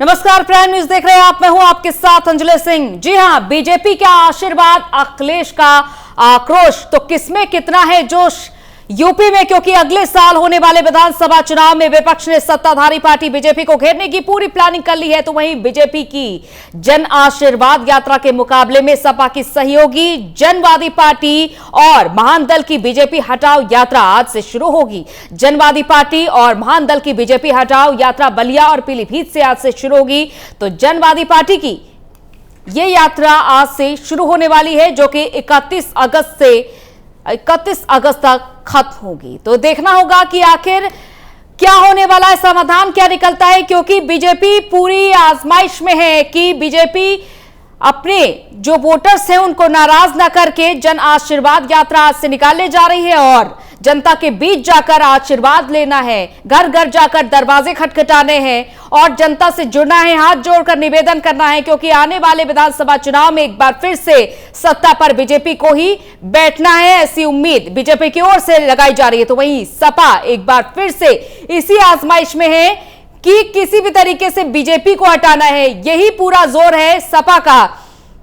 नमस्कार, prime news देख रहे हैं आप। मैं हूं आपके साथ अंजलि सिंह। जी हां, बीजेपी का आशीर्वाद, अखिलेश का आक्रोश, तो किसमें कितना है जोश यूपी में? क्योंकि अगले साल होने वाले विधानसभा चुनाव में विपक्ष ने सत्ताधारी पार्टी बीजेपी को घेरने की पूरी प्लानिंग कर ली है। तो वहीं बीजेपी की जन आशीर्वाद यात्रा के मुकाबले में सपा की सहयोगी जनवादी पार्टी और महान दल की बीजेपी हटाओ यात्रा आज से शुरू होगी। जनवादी पार्टी और महान दल की बीजेपी हटाओ यात्रा बलिया और पीलीभीत से आज से शुरू होगी। तो जनवादी पार्टी की यह यात्रा आज से शुरू होने वाली है, जो कि 31 अगस्त तक खत्म होगी। तो देखना होगा कि आखिर क्या होने वाला है, समाधान क्या निकलता है, क्योंकि बीजेपी पूरी आजमाइश में है कि बीजेपी अपने जो वोटर्स हैं उनको नाराज न करके जन आशीर्वाद यात्रा आज से निकालने जा रही है और जनता के बीच जाकर आशीर्वाद लेना है, घर घर जाकर दरवाजे खटखटाने हैं और जनता से जुड़ना है, हाथ जोड़कर निवेदन करना है, क्योंकि आने वाले विधानसभा चुनाव में एक बार फिर से सत्ता पर बीजेपी को ही बैठना है, ऐसी उम्मीद बीजेपी की ओर से लगाई जा रही है। तो वहीं सपा एक बार फिर से इसी आजमाइश में है कि किसी भी तरीके से बीजेपी को हटाना है। यही पूरा जोर है सपा का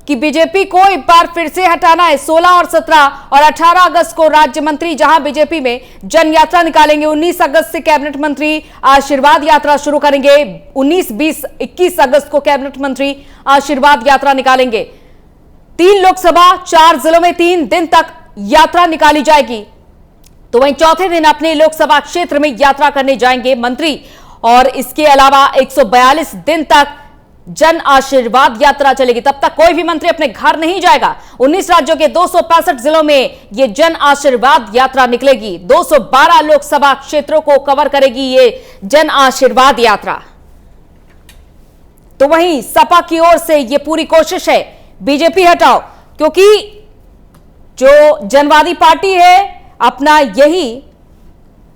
कि बीजेपी को एक बार फिर से हटाना है। 16 और 17 और 18 अगस्त को राज्य मंत्री जहां बीजेपी में जन यात्रा निकालेंगे, 19 अगस्त से कैबिनेट मंत्री आशीर्वाद यात्रा शुरू करेंगे, 19, 20, 21 अगस्त को कैबिनेट मंत्री आशीर्वाद यात्रा निकालेंगे। 3 लोकसभा 4 जिलों में 3 दिन तक यात्रा निकाली जाएगी। तो वहीं चौथे दिन अपने लोकसभा क्षेत्र में यात्रा करने जाएंगे मंत्री और इसके अलावा 142 दिन तक जन आशीर्वाद यात्रा चलेगी। तब तक कोई भी मंत्री अपने घर नहीं जाएगा। 19 राज्यों के 265 जिलों में यह जन आशीर्वाद यात्रा निकलेगी। 212 लोकसभा क्षेत्रों को कवर करेगी ये जन आशीर्वाद यात्रा। तो वहीं सपा की ओर से यह पूरी कोशिश है बीजेपी हटाओ, क्योंकि जो जनवादी पार्टी है अपना यही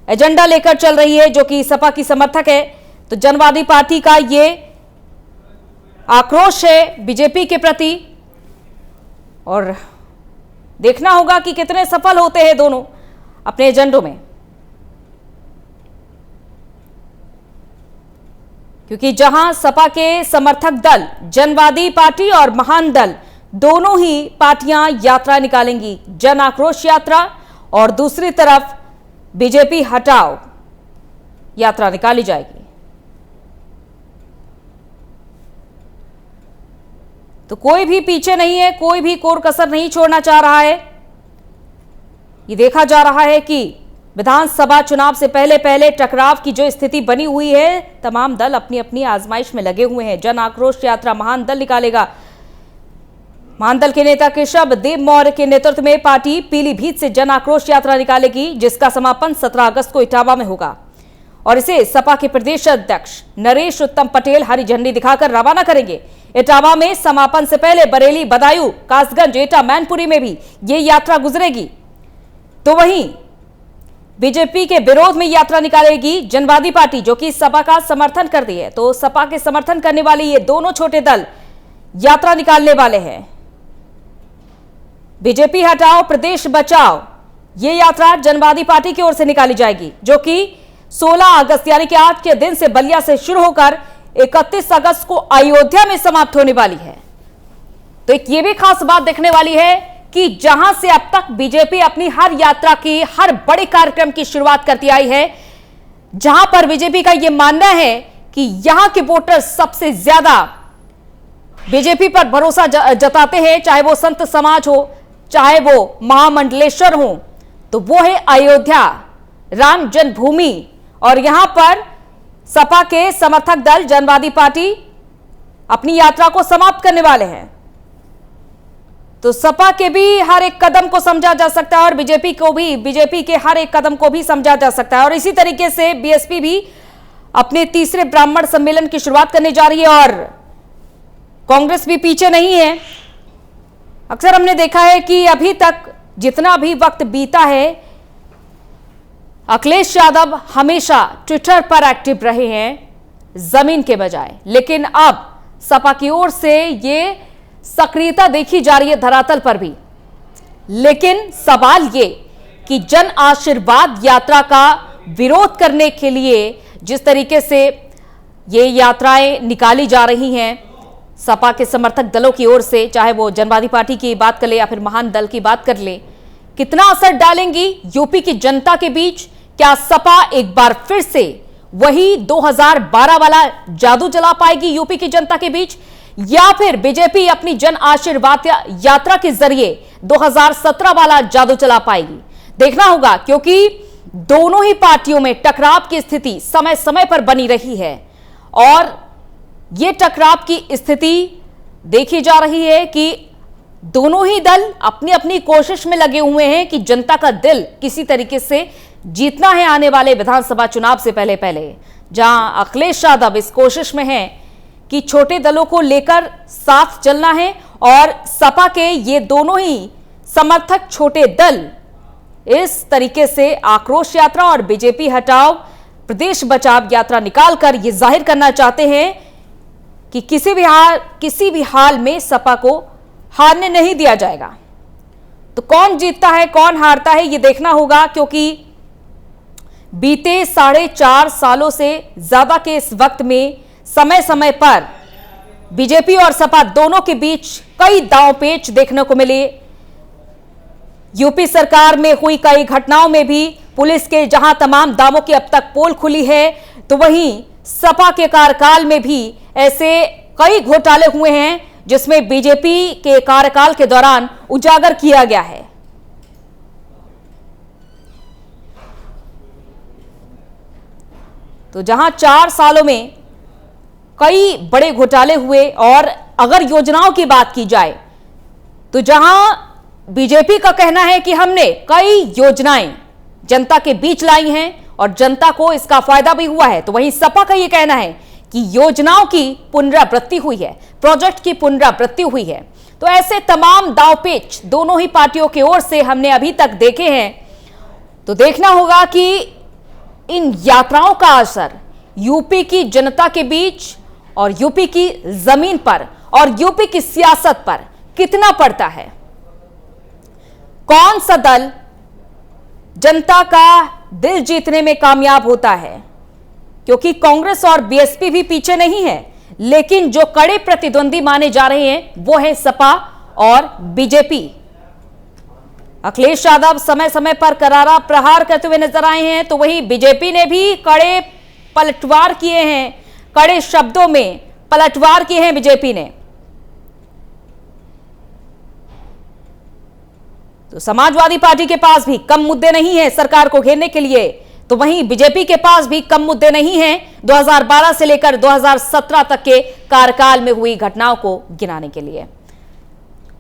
एजेंडा लेकर चल रही है, जो कि सपा की समर्थक है। तो जनवादी पार्टी का यह आक्रोश है बीजेपी के प्रति और देखना होगा कि कितने सफल होते हैं दोनों अपने एजेंडों में, क्योंकि जहां सपा के समर्थक दल जनवादी पार्टी और महान दल दोनों ही पार्टियां यात्रा निकालेंगी, जन आक्रोश यात्रा, और दूसरी तरफ बीजेपी हटाओ यात्रा निकाली जाएगी। तो कोई भी पीछे नहीं है, कोई भी कोर कसर नहीं छोड़ना चाह रहा है। ये देखा जा रहा है कि विधानसभा चुनाव से पहले टकराव की जो स्थिति बनी हुई है, तमाम दल अपनी अपनी आजमाइश में लगे हुए हैं। जन आक्रोश यात्रा महान दल निकालेगा। महान दल के नेता केशव देव मौर्य के नेतृत्व में पार्टी पीलीभीत से जन आक्रोश यात्रा निकालेगी, जिसका समापन 17 अगस्त को इटावा में होगा और इसे सपा के प्रदेश अध्यक्ष नरेश उत्तम पटेल हरी झंडी दिखाकर रवाना करेंगे। इटावा में समापन से पहले बरेली, बदायूं, कासगंज, एटा, मैनपुरी में भी ये यात्रा गुजरेगी। तो वहीं बीजेपी के विरोध में यात्रा निकालेगी जनवादी पार्टी, जो कि सपा का समर्थन करती है। तो सपा के समर्थन करने वाले ये दोनों छोटे दल यात्रा निकालने वाले हैं। बीजेपी हटाओ प्रदेश बचाओ, ये यात्रा जनवादी पार्टी की ओर से निकाली जाएगी, जो कि 16 अगस्त यानी कि आज के दिन से बलिया से शुरू होकर 31 अगस्त को अयोध्या में समाप्त होने वाली है। तो एक ये भी खास बात देखने वाली है कि जहां से अब तक बीजेपी अपनी हर यात्रा की, हर बड़े कार्यक्रम की शुरुआत करती आई है, जहां पर बीजेपी का यह मानना है कि यहां के वोटर सबसे ज्यादा बीजेपी पर भरोसा जताते हैं, चाहे वो संत समाज हो, चाहे वो महामंडलेश्वर हो, तो वो है अयोध्या, राम जन्मभूमि। और यहां पर सपा के समर्थक दल जनवादी पार्टी अपनी यात्रा को समाप्त करने वाले हैं। तो सपा के भी हर एक कदम को समझा जा सकता है और बीजेपी के हर एक कदम को भी समझा जा सकता है। और इसी तरीके से बीएसपी भी अपने तीसरे ब्राह्मण सम्मेलन की शुरुआत करने जा रही है और कांग्रेस भी पीछे नहीं है। अक्सर हमने देखा है कि अभी तक जितना भी वक्त बीता है, अखिलेश यादव हमेशा ट्विटर पर एक्टिव रहे हैं जमीन के बजाय, लेकिन अब सपा की ओर से ये सक्रियता देखी जा रही है धरातल पर भी। लेकिन सवाल ये कि जन आशीर्वाद यात्रा का विरोध करने के लिए जिस तरीके से ये यात्राएं निकाली जा रही हैं सपा के समर्थक दलों की ओर से, चाहे वो जनवादी पार्टी की बात कर ले या फिर महान दल की बात कर ले, कितना असर डालेंगी यूपी की जनता के बीच? क्या सपा एक बार फिर से वही 2012 वाला जादू चला पाएगी यूपी की जनता के बीच, या फिर बीजेपी अपनी जन आशीर्वाद यात्रा के जरिए 2017 वाला जादू चला पाएगी? देखना होगा, क्योंकि दोनों ही पार्टियों में टकराव की स्थिति समय समय पर बनी रही है और यह टकराव की स्थिति देखी जा रही है कि दोनों ही दल अपनी अपनी कोशिश में लगे हुए हैं कि जनता का दिल किसी तरीके से जीतना है आने वाले विधानसभा चुनाव से पहले पहले। जहां अखिलेश यादव इस कोशिश में हैं कि छोटे दलों को लेकर साथ चलना है और सपा के ये दोनों ही समर्थक छोटे दल इस तरीके से आक्रोश यात्रा और बीजेपी हटाओ प्रदेश बचाव यात्रा निकालकर ये जाहिर करना चाहते हैं कि किसी भी हाल में सपा को हारने नहीं दिया जाएगा। तो कौन जीतता है कौन हारता है ये देखना होगा, क्योंकि बीते 4.5 सालों से ज्यादा के इस वक्त में समय समय पर बीजेपी और सपा दोनों के बीच कई दांवपेच देखने को मिले। यूपी सरकार में हुई कई घटनाओं में भी पुलिस के जहां तमाम दावों की अब तक पोल खुली है, तो वहीं सपा के कार्यकाल में भी ऐसे कई घोटाले हुए हैं जिसमें बीजेपी के कार्यकाल के दौरान उजागर किया गया है। तो जहां 4 सालों में कई बड़े घोटाले हुए और अगर योजनाओं की बात की जाए तो जहां बीजेपी का कहना है कि हमने कई योजनाएं जनता के बीच लाई हैं और जनता को इसका फायदा भी हुआ है, तो वहीं सपा का यह कहना है कि योजनाओं की पुनरावृत्ति हुई है, प्रोजेक्ट की पुनरावृत्ति हुई है। तो ऐसे तमाम दांवपेच दोनों ही पार्टियों की ओर से हमने अभी तक देखे हैं। तो देखना होगा कि इन यात्राओं का असर यूपी की जनता के बीच और यूपी की जमीन पर और यूपी की सियासत पर कितना पड़ता है। कौन सा दल जनता का दिल जीतने में कामयाब होता है, क्योंकि कांग्रेस और बीएसपी भी पीछे नहीं है, लेकिन जो कड़े प्रतिद्वंदी माने जा रहे हैं वो है सपा और बीजेपी। अखिलेश यादव समय समय पर करारा प्रहार करते हुए नजर आए हैं, तो वहीं बीजेपी ने भी कड़े पलटवार किए हैं, कड़े शब्दों में पलटवार किए हैं बीजेपी ने। तो समाजवादी पार्टी के पास भी कम मुद्दे नहीं है सरकार को घेरने के लिए, तो वहीं बीजेपी के पास भी कम मुद्दे नहीं हैं 2012 से लेकर 2017 तक के कार्यकाल में हुई घटनाओं को गिनाने के लिए।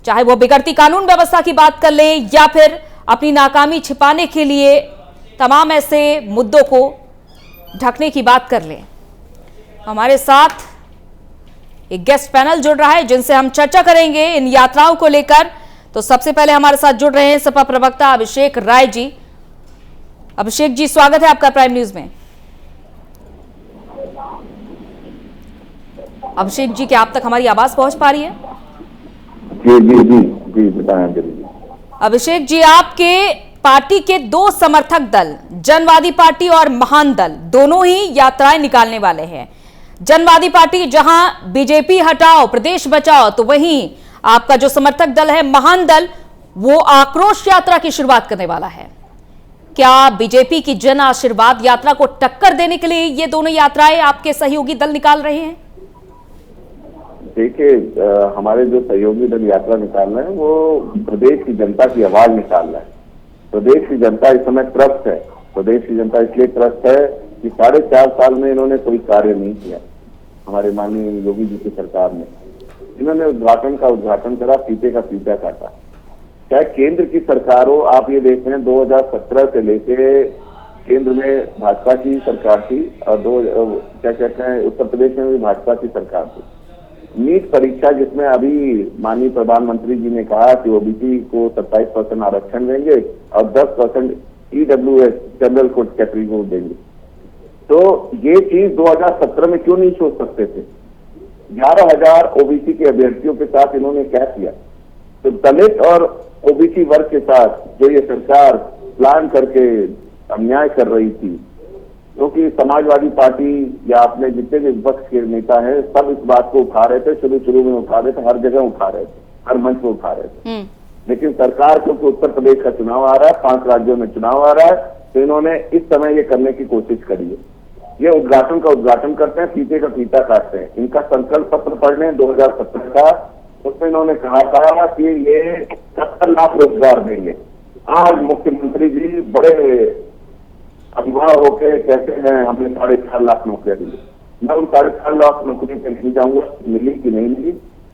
चाहे वो बिगड़ती कानून व्यवस्था की बात कर लें या फिर अपनी नाकामी छिपाने के लिए तमाम ऐसे मुद्दों को ढकने की बात कर लें। हमारे साथ एक गेस्ट पैनल जुड़ रहा है जिनसे हम चर्चा करेंगे इन यात्राओं को लेकर। तो सबसे पहले हमारे साथ जुड़ रहे हैं सपा प्रवक्ता अभिषेक राय जी। अभिषेक जी, स्वागत है आपका प्राइम न्यूज में। अभिषेक जी, क्या आप तक हमारी आवाज पहुंच पा रही है? जी जी जी जी बताएं। अभिषेक जी, आपके पार्टी के 2 समर्थक दल जनवादी पार्टी और महान दल दोनों ही यात्राएं निकालने वाले हैं। जनवादी पार्टी जहां बीजेपी हटाओ प्रदेश बचाओ, तो वहीं आपका जो समर्थक दल है महान दल वो आक्रोश यात्रा की शुरुआत करने वाला है। क्या बीजेपी की जन आशीर्वाद यात्रा को टक्कर देने के लिए ये दोनों यात्राएं आपके सहयोगी दल निकाल रहे हैं? देखिए, हमारे जो सहयोगी दल यात्रा निकाल रहे हैं वो प्रदेश की जनता की आवाज निकाल रहे हैं। प्रदेश की जनता इस समय त्रस्त है। प्रदेश की जनता इसलिए त्रस्त है कि 4.5 साल में इन्होंने कोई कार्य नहीं किया। हमारे माननीय योगी जी की सरकार ने इन्होंने उद्घाटन का उद्घाटन करा, फीते का फीता काटा। चाहे केंद्र की सरकार हो, आप ये देख रहे हैं 2017 से लेके केंद्र में भाजपा की सरकार थी और क्या कहते हैं उत्तर प्रदेश में भी भाजपा की सरकार थी। नीट परीक्षा जिसमें अभी माननीय प्रधानमंत्री जी ने कहा कि ओबीसी को 27% आरक्षण देंगे और 10% ईडब्ल्यूएस जनरल कैटेगरी को देंगे, तो ये चीज 2017 में क्यों नहीं सोच सकते थे? 11,000 ओबीसी के अभ्यर्थियों के साथ इन्होंने क्या किया? तो दलित और ओबीसी वर्ग के साथ जो ये सरकार प्लान करके अन्याय कर रही थी, क्योंकि समाजवादी पार्टी या अपने जितने भी विपक्ष के नेता हैं सब इस बात को उठा रहे थे, शुरू में उठा रहे थे, हर जगह उठा रहे थे, हर मंच पर उठा रहे थे। लेकिन सरकार, क्योंकि उत्तर प्रदेश का चुनाव आ रहा है, 5 राज्यों में चुनाव आ रहा है, तो इन्होंने इस समय ये करने की कोशिश करी है। ये उद्घाटन का उद्घाटन करते हैं, फीते का फीता काटते हैं। इनका संकल्प पत्र पढ़ लें 2017 का, उसमें इन्होंने कहा था कि ये 70 लाख रोजगार देंगे। आज मुख्यमंत्री जी बड़े अभिभाव होकर कहते हैं हमने 4.5 लाख नौकरियां दी। मैं उन 4.5 लाख नौकरी पे नहीं जाऊंगा, मिली कि नहीं मिली,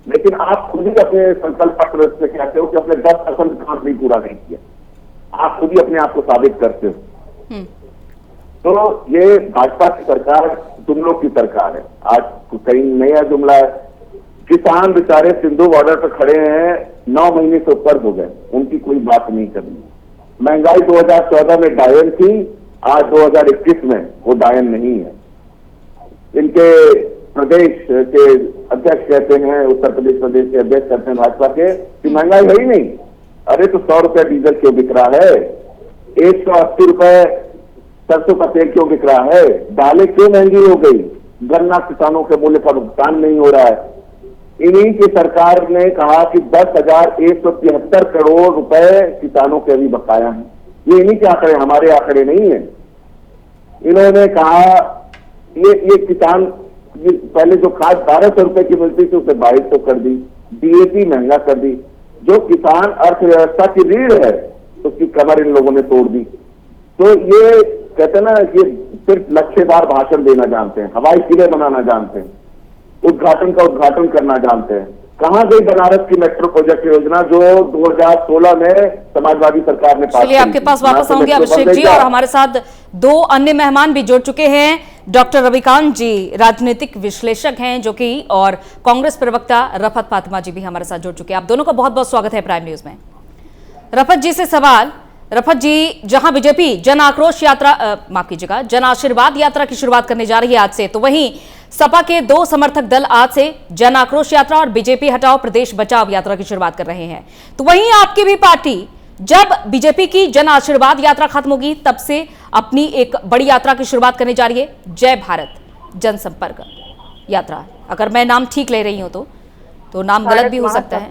लेकिन आप खुद ही अपने संकल्प पत्र से कहते हो कि अपने 10% काम भी पूरा नहीं किया। आप खुद ही अपने आप को साबित करते हो। तो ये भाजपा की सरकार तुम लोग की सरकार है। आज कहीं नया जुमला है, किसान बेचारे सिंधु बॉर्डर पर खड़े हैं, 9 महीने से ऊपर हो गए, उनकी कोई बात नहीं करनी। महंगाई 2014 में डायन थी, आज 2021 में वो डायन नहीं है। इनके प्रदेश के अध्यक्ष कहते हैं, उत्तर प्रदेश के अध्यक्ष कहते हैं भाजपा के कि महंगाई है ही नहीं। अरे तो 100 रुपए डीजल क्यों बिक रहा है, 180 रुपए सरसों का तेल क्यों बिक रहा है, दालें क्यों महंगी हो गई, गन्ना किसानों के मूल्य का भुगतान नहीं हो रहा है। इन्हीं की सरकार ने कहा कि 10,173 करोड़ रुपए किसानों के अभी बकाया हैं। ये इन्हीं के आंकड़े, हमारे आंकड़े नहीं है। इन्होंने कहा ये किसान पहले जो खाद 1200 रुपए की मिलती थी उसे 2200 कर दी, डीएपी महंगा कर दी। जो किसान अर्थव्यवस्था की रीढ़ है उसकी कमर इन लोगों ने तोड़ दी। तो ये कहते हैं ना, ये सिर्फ लक्ष्यदार भाषण देना जानते हैं, हवाई किले बनाना जानते हैं, उद्घाटन का उद्घाटन करना जानते हैं। कहां गई बनारस की मेट्रो प्रोजेक्ट योजना जो 2016 में समाजवादी सरकार ने पास की? चलिए आपके पास वापस आऊंगी अभिषेक जी, और हमारे साथ 2 अन्य मेहमान भी जुड़ चुके हैं। डॉक्टर रविकांत जी राजनीतिक विश्लेषक हैं जो कि, और कांग्रेस प्रवक्ता रफत फातिमा जी भी हमारे साथ जुड़ चुके हैं। आप दोनों का बहुत बहुत स्वागत है प्राइम न्यूज में। रफत जी से सवाल। रफत जी, जहां बीजेपी जन आक्रोश यात्रा, माफ कीजिएगा, जन आशीर्वाद यात्रा की शुरुआत करने जा रही है आज से, तो वहीं सपा के 2 समर्थक दल आज से जन आक्रोश यात्रा और बीजेपी हटाओ प्रदेश बचाओ यात्रा की शुरुआत कर रहे हैं। तो वहीं आपकी भी पार्टी जब बीजेपी की जन आशीर्वाद यात्रा खत्म होगी तब से अपनी एक बड़ी यात्रा की शुरुआत करने जा रही है, जय भारत जनसंपर्क यात्रा। अगर मैं नाम ठीक ले रही हूं तो नाम गलत भी हो सकता है।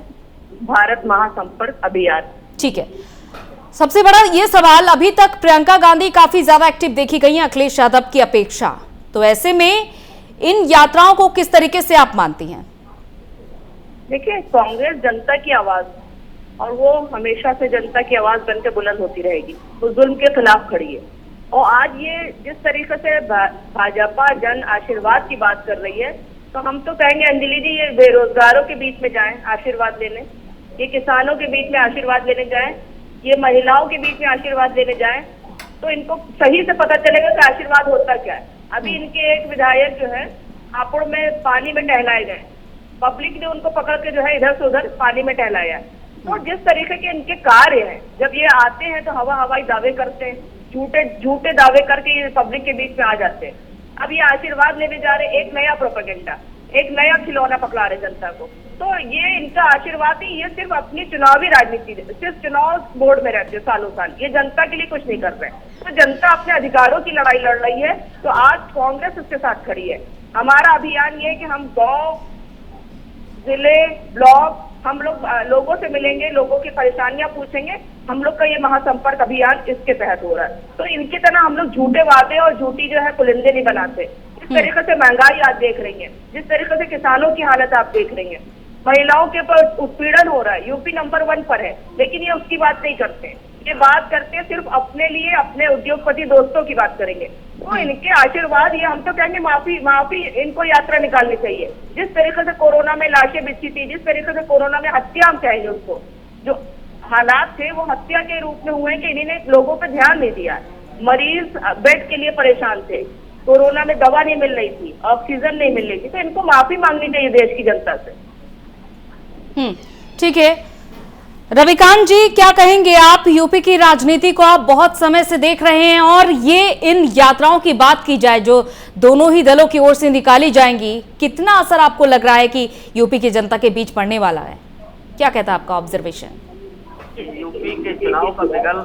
भारत महासंपर्क अभियान, ठीक है। सबसे बड़ा ये सवाल, अभी तक प्रियंका गांधी काफी ज्यादा एक्टिव देखी गई हैं अखिलेश यादव की अपेक्षा, तो ऐसे में इन यात्राओं को किस तरीके से आप मानती हैं? देखिए, कांग्रेस जनता की आवाज, और वो हमेशा से जनता की आवाज बनकर बुलंद होती रहेगी, वो जुल्म के खिलाफ खड़ी है। और आज ये जिस तरीके से भाजपा जन आशीर्वाद की बात कर रही है, तो हम तो कहेंगे अंजलि जी, ये बेरोजगारों के बीच में जाएं आशीर्वाद लेने, ये किसानों के बीच में आशीर्वाद लेने जाएं, ये महिलाओं के बीच में आशीर्वाद लेने जाएं, तो इनको सही से पता चलेगा कि आशीर्वाद होता क्या है। अभी इनके एक विधायक जो है हापुड़ में पानी में टहलाए गए, पब्लिक ने उनको पकड़ के जो है इधर से उधर पानी में टहलाया। तो जिस तरीके के इनके कार्य हैं, जब ये आते हैं तो हवाई दावे करते हैं, झूठे दावे करके ये पब्लिक के बीच में आ जाते हैं। अब ये आशीर्वाद लेने जा रहे, एक नया प्रोपेगेंडा, एक नया खिलौना पकड़ा रहे जनता को। तो ये इनका आशीर्वाद ही, ये सिर्फ अपनी चुनावी राजनीति, सिर्फ चुनाव बोर्ड में रहते हैं सालों साल, ये जनता के लिए कुछ नहीं कर रहे। तो जनता अपने अधिकारों की लड़ाई लड़ रही है, तो आज कांग्रेस उसके साथ खड़ी है। हमारा अभियान ये है कि हम गांव, जिले, ब्लॉक, हम लोग लोगों से मिलेंगे, लोगों की परेशानियां पूछेंगे। हम लोग का ये महासंपर्क अभियान इसके तहत हो रहा है। तो इनकी तरह हम लोग झूठे वादे और झूठी जो है पुलिंदे नहीं बनाते। जिस तरीके से महंगाई आज देख रही है, जिस तरीके से किसानों की हालत आप देख रही है, महिलाओं के ऊपर उत्पीड़न हो रहा है, यूपी नंबर 1 पर है, लेकिन ये उसकी बात नहीं करते। ये बात करते हैं सिर्फ अपने लिए, अपने उद्योगपति दोस्तों की बात करेंगे। तो इनके आशीर्वाद, ये हम तो कहेंगे माफी इनको यात्रा निकालनी चाहिए। जिस तरीके से कोरोना में लाशें बिछी थी, जिस तरीके से कोरोना में हत्या हम कहेंगे उसको, जो हालात थे वो हत्या के रूप में हुए कि इन्होंने लोगों पर ध्यान नहीं दिया। मरीज बेड के लिए परेशान थे, कोरोना में दवा नहीं मिल रही थी, ऑक्सीजन नहीं मिल रही थी, तो इनको माफी मांगनी चाहिए देश की जनता से। ठीक है रविकांत जी, क्या कहेंगे आप? यूपी की राजनीति को आप बहुत समय से देख रहे हैं, और ये इन यात्राओं की बात की जाए जो दोनों ही दलों की ओर से निकाली जाएंगी, कितना असर आपको लग रहा है कि यूपी की जनता के बीच पड़ने वाला है? क्या कहता है आपका ऑब्जर्वेशन? यूपी के चुनाव का बिगल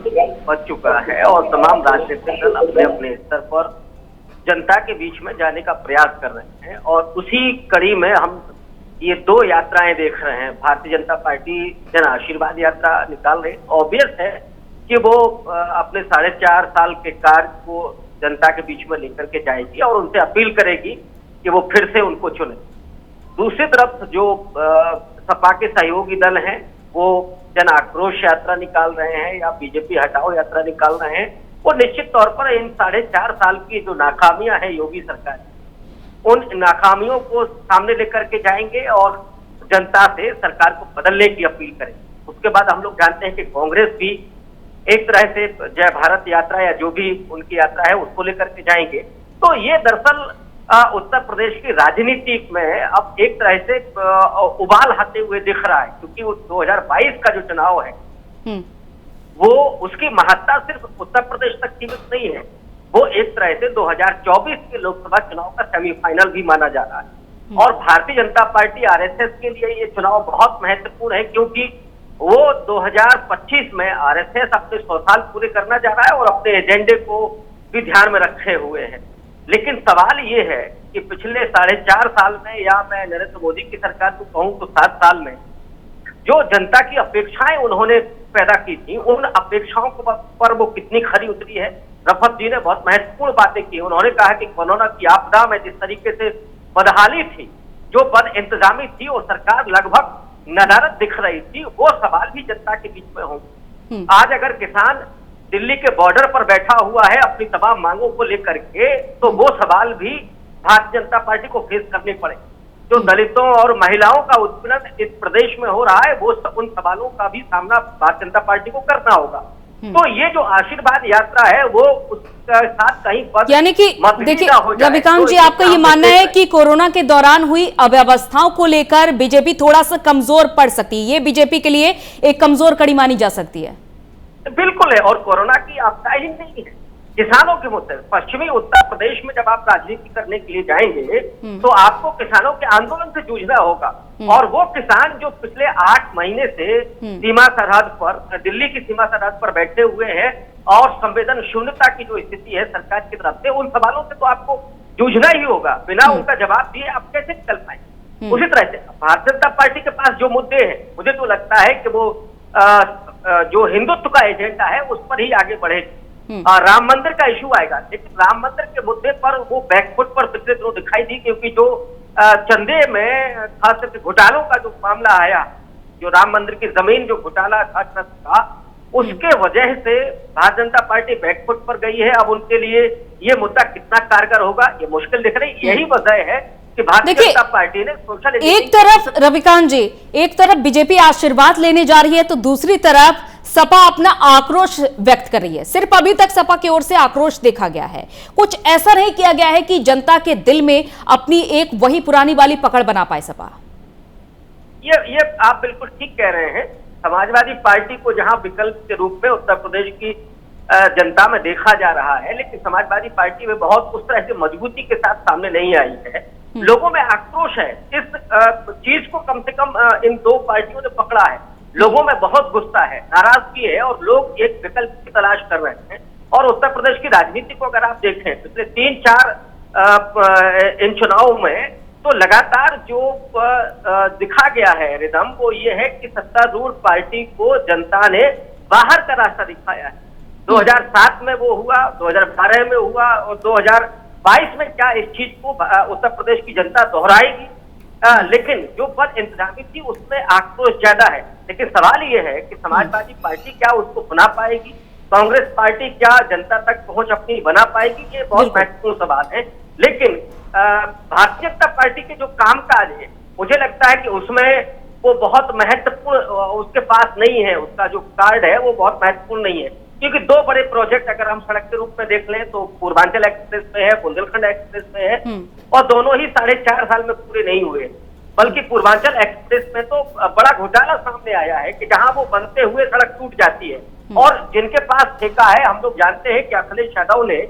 बच चुका है और तमाम राजनीतिक दल अपने अपने स्तर पर जनता के बीच में जाने का प्रयास कर रहे हैं और उसी कड़ी में हम ये 2 यात्राएं देख रहे हैं। भारतीय जनता पार्टी जन आशीर्वाद यात्रा निकाल रही, ऑब्वियस है कि वो अपने 4.5 साल के कार्य को जनता के बीच में लेकर के जाएगी और उनसे अपील करेगी कि वो फिर से उनको चुने। दूसरी तरफ जो सपा के सहयोगी दल हैं वो जन आक्रोश यात्रा निकाल रहे हैं या बीजेपी हटाओ यात्रा निकाल रहे हैं, वो निश्चित तौर पर इन 4.5 साल की जो नाकामियां हैं योगी सरकार, उन नाकामियों को सामने लेकर के जाएंगे और जनता से सरकार को बदलने की अपील करेंगे। उसके बाद हम लोग जानते हैं कि कांग्रेस भी एक तरह से जय भारत यात्रा या जो भी उनकी यात्रा है उसको लेकर के जाएंगे। तो ये दरअसल उत्तर प्रदेश की राजनीति में अब एक तरह से उबाल आते हुए दिख रहा है, क्योंकि 2022 का जो चुनाव है वो उसकी महत्ता सिर्फ उत्तर प्रदेश तक सीमित नहीं है, वो एक तरह से 2024 के लोकसभा चुनाव का सेमीफाइनल भी माना जा रहा है। और भारतीय जनता पार्टी आरएसएस के लिए ये चुनाव बहुत महत्वपूर्ण है, क्योंकि वो 2025 में आरएसएस अपने 100 साल पूरे करना जा रहा है और अपने एजेंडे को भी ध्यान में रखे हुए है। लेकिन सवाल ये है कि पिछले 4.5 साल में, या मैं नरेंद्र मोदी की सरकार को कहूं तो 7 साल में, जो जनता की अपेक्षाएं उन्होंने पैदा की थी, उन अपेक्षाओं पर वो कितनी खरी उतरी है। रफत जी ने बहुत महत्वपूर्ण बातें की। उन्होंने कहा कि कोरोना की आपदा में जिस तरीके से बदहाली थी, जो बद इंतजामी थी और सरकार लगभग नदारत दिख रही थी, वो सवाल भी जनता के बीच में होंगे। आज अगर किसान दिल्ली के बॉर्डर पर बैठा हुआ है अपनी तमाम मांगों को लेकर के, तो वो सवाल भी भारतीय जनता पार्टी को फेस करने पड़े। जो दलितों और महिलाओं का उत्पीड़न इस प्रदेश में हो रहा है, वो उन सवालों का भी सामना भारतीय जनता पार्टी को करना होगा। तो ये जो आशीर्वाद यात्रा है वो उसके साथ कहीं पर, यानी कि देखिए रविकांत जी, आपका ये मानना है कि कोरोना के दौरान हुई अव्यवस्थाओं को लेकर बीजेपी थोड़ा सा कमजोर पड़ सकती है, ये बीजेपी के लिए एक कमजोर कड़ी मानी जा सकती है? बिल्कुल है। और कोरोना की आपदा ही नहीं है, किसानों के मुद्दे, पश्चिमी उत्तर प्रदेश में जब आप राजनीति करने के लिए जाएंगे तो आपको किसानों के आंदोलन से जूझना होगा। और वो किसान जो पिछले 8 महीने से सीमा सरहद पर, दिल्ली की सीमा सरहद पर बैठे हुए हैं और संवेदन शून्यता की जो स्थिति है सरकार की तरफ से, उन सवालों से तो आपको जूझना ही होगा। बिना उनका जवाब दिए आप कैसे निकल पाएंगे? उसी तरह से भारतीय जनता पार्टी के पास जो मुद्दे हैं, मुझे तो लगता है कि वो जो हिंदुत्व का एजेंडा है उस पर ही आगे बढ़ेगी। राम मंदिर का इशू आएगा, लेकिन राम मंदिर के मुद्दे पर वो बैकफुट पर पिछले दिनों दिखाई दी, क्योंकि जो चंदे में खास करके घोटालों का जो मामला आया, जो राम मंदिर की जमीन जो घोटाला था ट्रस्ट का, उसके वजह से भारतीय जनता पार्टी बैकफुट पर गई है। अब उनके लिए ये मुद्दा कितना कारगर होगा ये मुश्किल दिख रही। यही वजह है कि भारतीय जनता पार्टी ने सोशल, एक तरफ रविकांत जी, एक तरफ बीजेपी आशीर्वाद लेने जा रही है तो दूसरी तरफ सपा अपना आक्रोश व्यक्त कर रही है। सिर्फ अभी तक सपा की ओर से आक्रोश देखा गया है, कुछ ऐसा नहीं किया गया है कि जनता के दिल में अपनी एक वही पुरानी वाली पकड़ बना पाए सपा। ये आप बिल्कुल ठीक कह रहे हैं। समाजवादी पार्टी को जहां विकल्प के रूप में उत्तर प्रदेश की जनता में देखा जा रहा है, लेकिन समाजवादी पार्टी में बहुत उस तरह से मजबूती के साथ सामने नहीं आई है। लोगों में आक्रोश है, इस चीज को कम से कम इन 2 पार्टियों ने पकड़ा है। लोगों में बहुत गुस्सा है, नाराजगी है और लोग एक विकल्प की तलाश कर रहे हैं। और उत्तर प्रदेश की राजनीति को अगर आप देखें पिछले 3-4 इन चुनावों में, तो लगातार जो दिखा गया है रिदम, वो ये है कि सत्तारूढ़ पार्टी को जनता ने बाहर का रास्ता दिखाया है। 2007 में वो हुआ, 2012 में हुआ और 2022 में क्या इस चीज को उत्तर प्रदेश की जनता दोहराएगी? लेकिन जो बद इंतजामी थी उसमें आक्रोश ज्यादा है। लेकिन सवाल ये है कि समाजवादी पार्टी क्या उसको बना पाएगी, कांग्रेस पार्टी क्या जनता तक पहुंच अपनी बना पाएगी? ये बहुत महत्वपूर्ण सवाल है। लेकिन भारतीय जनता पार्टी के जो कामकाज है, मुझे लगता है कि उसमें वो बहुत महत्वपूर्ण उसके पास नहीं है, उसका जो कार्ड है वो बहुत महत्वपूर्ण नहीं है। क्योंकि 2 बड़े प्रोजेक्ट अगर हम सड़क के रूप में देख लें तो पूर्वांचल एक्सप्रेस पे है, बुंदेलखंड एक्सप्रेस पे है, और दोनों ही 4.5 साल में पूरे नहीं हुए। बल्कि पूर्वांचल एक्सप्रेस में तो बड़ा घोटाला सामने आया है कि जहां वो बनते हुए सड़क टूट जाती है और जिनके पास ठेका है, हम लोग जानते हैं कि अखिलेश यादव ने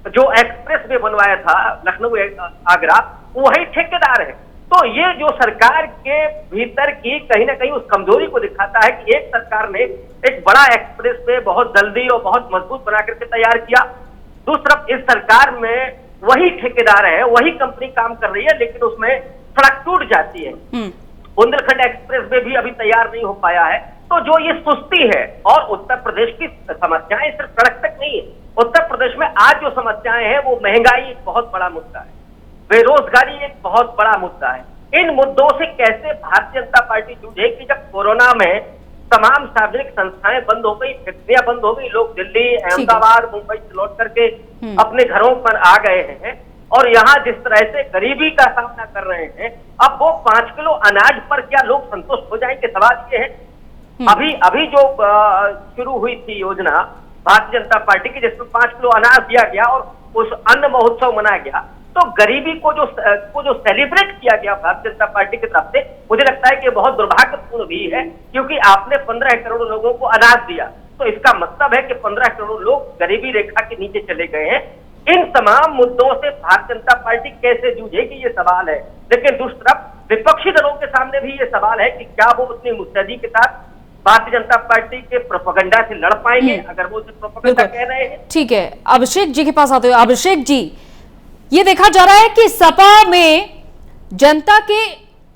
जो एक्सप्रेस वे बनवाया था लखनऊ आगरा, वही ठेकेदार है। तो ये जो सरकार के भीतर की कहीं ना कहीं उस कमजोरी को दिखाता है कि एक सरकार ने एक बड़ा एक्सप्रेस वे बहुत जल्दी और बहुत मजबूत बना करके तैयार किया, दूसरी तरफ इस सरकार में वही ठेकेदार है, वही कंपनी काम कर रही है, लेकिन उसमें सड़क टूट जाती है। बुंदेलखंड एक्सप्रेस वे भी अभी तैयार नहीं हो पाया है। तो जो ये सुस्ती है, और उत्तर प्रदेश की समस्याएं सिर्फ सड़क तक नहीं है, उत्तर प्रदेश में आज जो समस्याएं हैं वो महंगाई एक बहुत बड़ा मुद्दा है, बेरोजगारी एक बहुत बड़ा मुद्दा है। इन मुद्दों से कैसे भारतीय जनता पार्टी जूझे कि जब कोरोना में तमाम सार्वजनिक संस्थाएं बंद हो गई, फैक्ट्रियां बंद हो गई, लोग दिल्ली, अहमदाबाद, मुंबई से लौट करके अपने घरों पर आ गए हैं, और यहाँ जिस तरह से गरीबी का सामना कर रहे हैं, अब वो 5 किलो अनाज पर क्या लोग संतुष्ट हो जाएंगे? सवाल ये है। अभी जो शुरू हुई थी योजना भारतीय जनता पार्टी की, जिसमें 5 किलो अनाज दिया गया और उस अन्न महोत्सव मनाया गया, तो गरीबी को जो सेलिब्रेट किया गया भारतीय जनता पार्टी की तरफ से, मुझे लगता है कि बहुत दुर्भाग्यपूर्ण भी है, क्योंकि आपने 15 करोड़ लोगों को अनाज दिया, तो इसका मतलब है कि 15 करोड़ लोग गरीबी रेखा के नीचे चले गए हैं। इन तमाम मुद्दों से भारतीय जनता पार्टी कैसे जूझेगी, ये सवाल है। लेकिन दूसरी तरफ विपक्षी दलों के सामने भी ये सवाल है कि क्या वो उतनी मुस्तैदी के साथ भारतीय जनता पार्टी के प्रोपेगेंडा से लड़ पाएंगे, अगर वो प्रोपेगेंडा कह रहे हैं। ठीक है, अभिषेक जी के पास आते हो। अभिषेक जी, ये देखा जा रहा है कि सपा में जनता के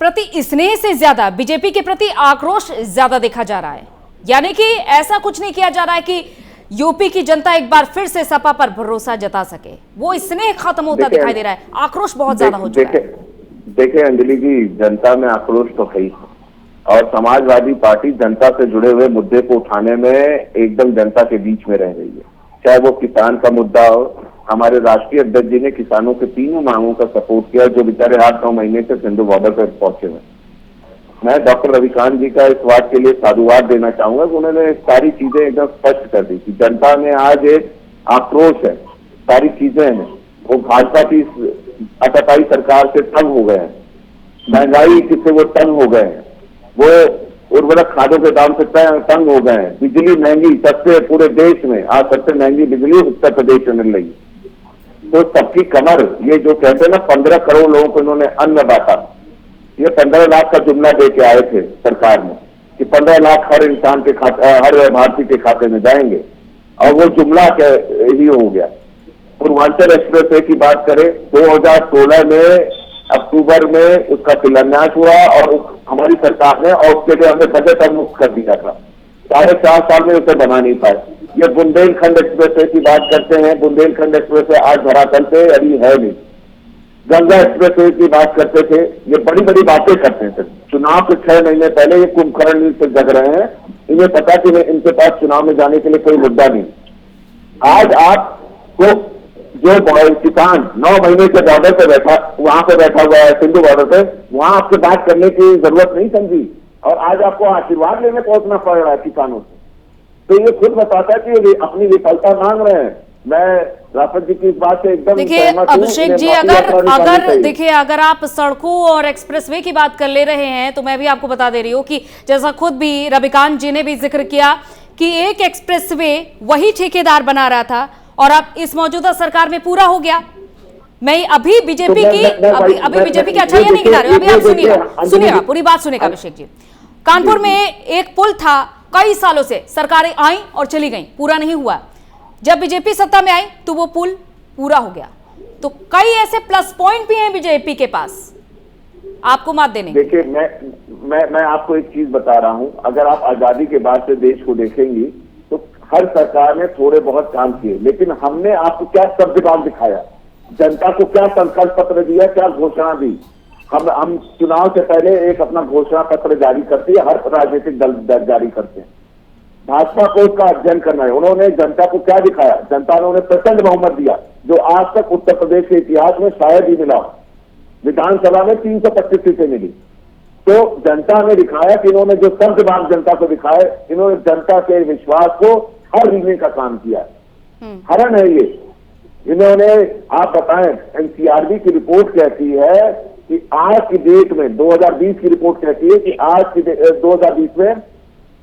प्रति स्नेह से ज्यादा बीजेपी के प्रति आक्रोश ज्यादा देखा जा रहा है। यानी कि ऐसा कुछ नहीं किया जा रहा है कि यूपी की जनता एक बार फिर से सपा पर भरोसा जता सके, वो स्नेह खत्म होता दिखाई दे रहा है, आक्रोश बहुत ज्यादा हो चुका है। देखिए अंजलि जी, जनता में आक्रोश तो है ही, और समाजवादी पार्टी जनता से जुड़े हुए मुद्दे को उठाने में एकदम जनता के बीच में रह रही है। चाहे वो किसान का मुद्दा हो, हमारे राष्ट्रीय अध्यक्ष जी ने किसानों के 3 मांगों का सपोर्ट किया, जो बेचारे 8-9 महीने से सिंधु बॉर्डर पर पहुंचे हुए। मैं डॉक्टर रविकांत जी का इस बात के लिए साधुवाद देना चाहूंगा कि उन्होंने सारी चीजें एकदम स्पष्ट कर दी कि जनता में आज एक आक्रोश है, सारी चीजें हैं, वो भाजपा की आताताई सरकार से तंग हो गए हैं, महंगाई से वो तंग हो गए हैं, वो उर्वरक खादों के दाम से तंग हो गए हैं, बिजली महंगी, सबसे पूरे देश में आज सबसे महंगी बिजली उत्तर प्रदेश में मिल रही है। तो सबकी कमर, ये जो कहते हैं ना 15 करोड़ लोगों को इन्होंने अन्न बांटा, ये 15 लाख का जुमला दे के आए थे सरकार में कि 15 लाख हर इंसान के खाते, हर भारतीय के खाते में जाएंगे, और वो जुमला ही हो गया। पूर्वांचल एक्सप्रेस वे की बात करें, 2016 में अक्टूबर में उसका शिलान्यास हुआ और हमारी सरकार ने, और उसके लिए हमने बजट अवमुक्त कर दिया था, 4.5 साल में उसे बना नहीं पाए। ये बुंदेलखंड एक्सप्रेस वे की बात करते हैं, बुंदेलखंड एक्सप्रेस वे आज धरातल पे अभी है नहीं। गंगा एक्सप्रेस वे की बात करते थे, ये बड़ी बड़ी बातें करते थे। चुनाव के 6 महीने पहले ये कुंभकर्ण नीति से जग रहे हैं, इन्हें पता कि इनके पास चुनाव में जाने के लिए कोई मुद्दा नहीं। आज आपको जो किसान 9 महीने के बॉर्डर पे बैठा, वहां पे बैठा हुआ है सिंधु बॉर्डर पे, वहां आपसे बात करने की जरूरत नहीं समझी, और आज आपको आशीर्वाद लेने पहुंचना पड़ रहा है किसानों से। तो ये खुद बताता है कि ये अपनी विफलता मांग रहे हैं। मैं राफत जी की इस बात से एकदम देखिए अभिषेक जी, अगर आप सड़कों और एक्सप्रेसवे की बात कर ले रहे हैं, तो मैं भी आपको बता दे रही हूँ कि जैसा खुद भी रविकांत जी ने भी जिक्र किया कि एक एक्सप्रेसवे वही ठेकेदार बना रहा था, और अब इस मौजूदा सरकार में पूरा हो गया। मैं अभी बीजेपी की अच्छाइयां नहीं गिना रही हूं, अभी आप सुनिएगा पूरी बात सुनिएगा अभिषेक जी। कानपुर में एक पुल था, कई सालों से सरकारें आई और चली गई, पूरा नहीं हुआ। जब बीजेपी सत्ता में आई तो वो पुल पूरा हो गया। तो कई ऐसे प्लस पॉइंट भी हैं बीजेपी के पास आपको मात देने। देखिए मैं आपको एक चीज बता रहा हूं, अगर आप आजादी के बाद से देश को देखेंगी तो हर सरकार ने थोड़े बहुत काम किए, लेकिन हमने आपको क्या सब जवाब दिखाया, जनता को क्या संकल्प पत्र दिया, क्या घोषणा दी। हम चुनाव से पहले एक अपना घोषणा पत्र जारी करते हैं, हर राजनीतिक दल जारी करते हैं। भाजपा को उसका अध्ययन करना है। उन्होंने जनता को क्या दिखाया, जनता ने उन्हें प्रचंड बहुमत दिया, जो आज तक उत्तर प्रदेश के इतिहास में शायद ही मिला। विधानसभा में 325 सीटें मिली। तो जनता ने दिखाया कि इन्होंने जो सब जवाब जनता को दिखाए, इन्होंने जनता के विश्वास को हर लेने का काम किया। हरण है ये। इन्होंने, आप बताएं, एनसीआरबी की रिपोर्ट कहती है कि आज की डेट में 2020 की रिपोर्ट कहती है कि आज की 2020 में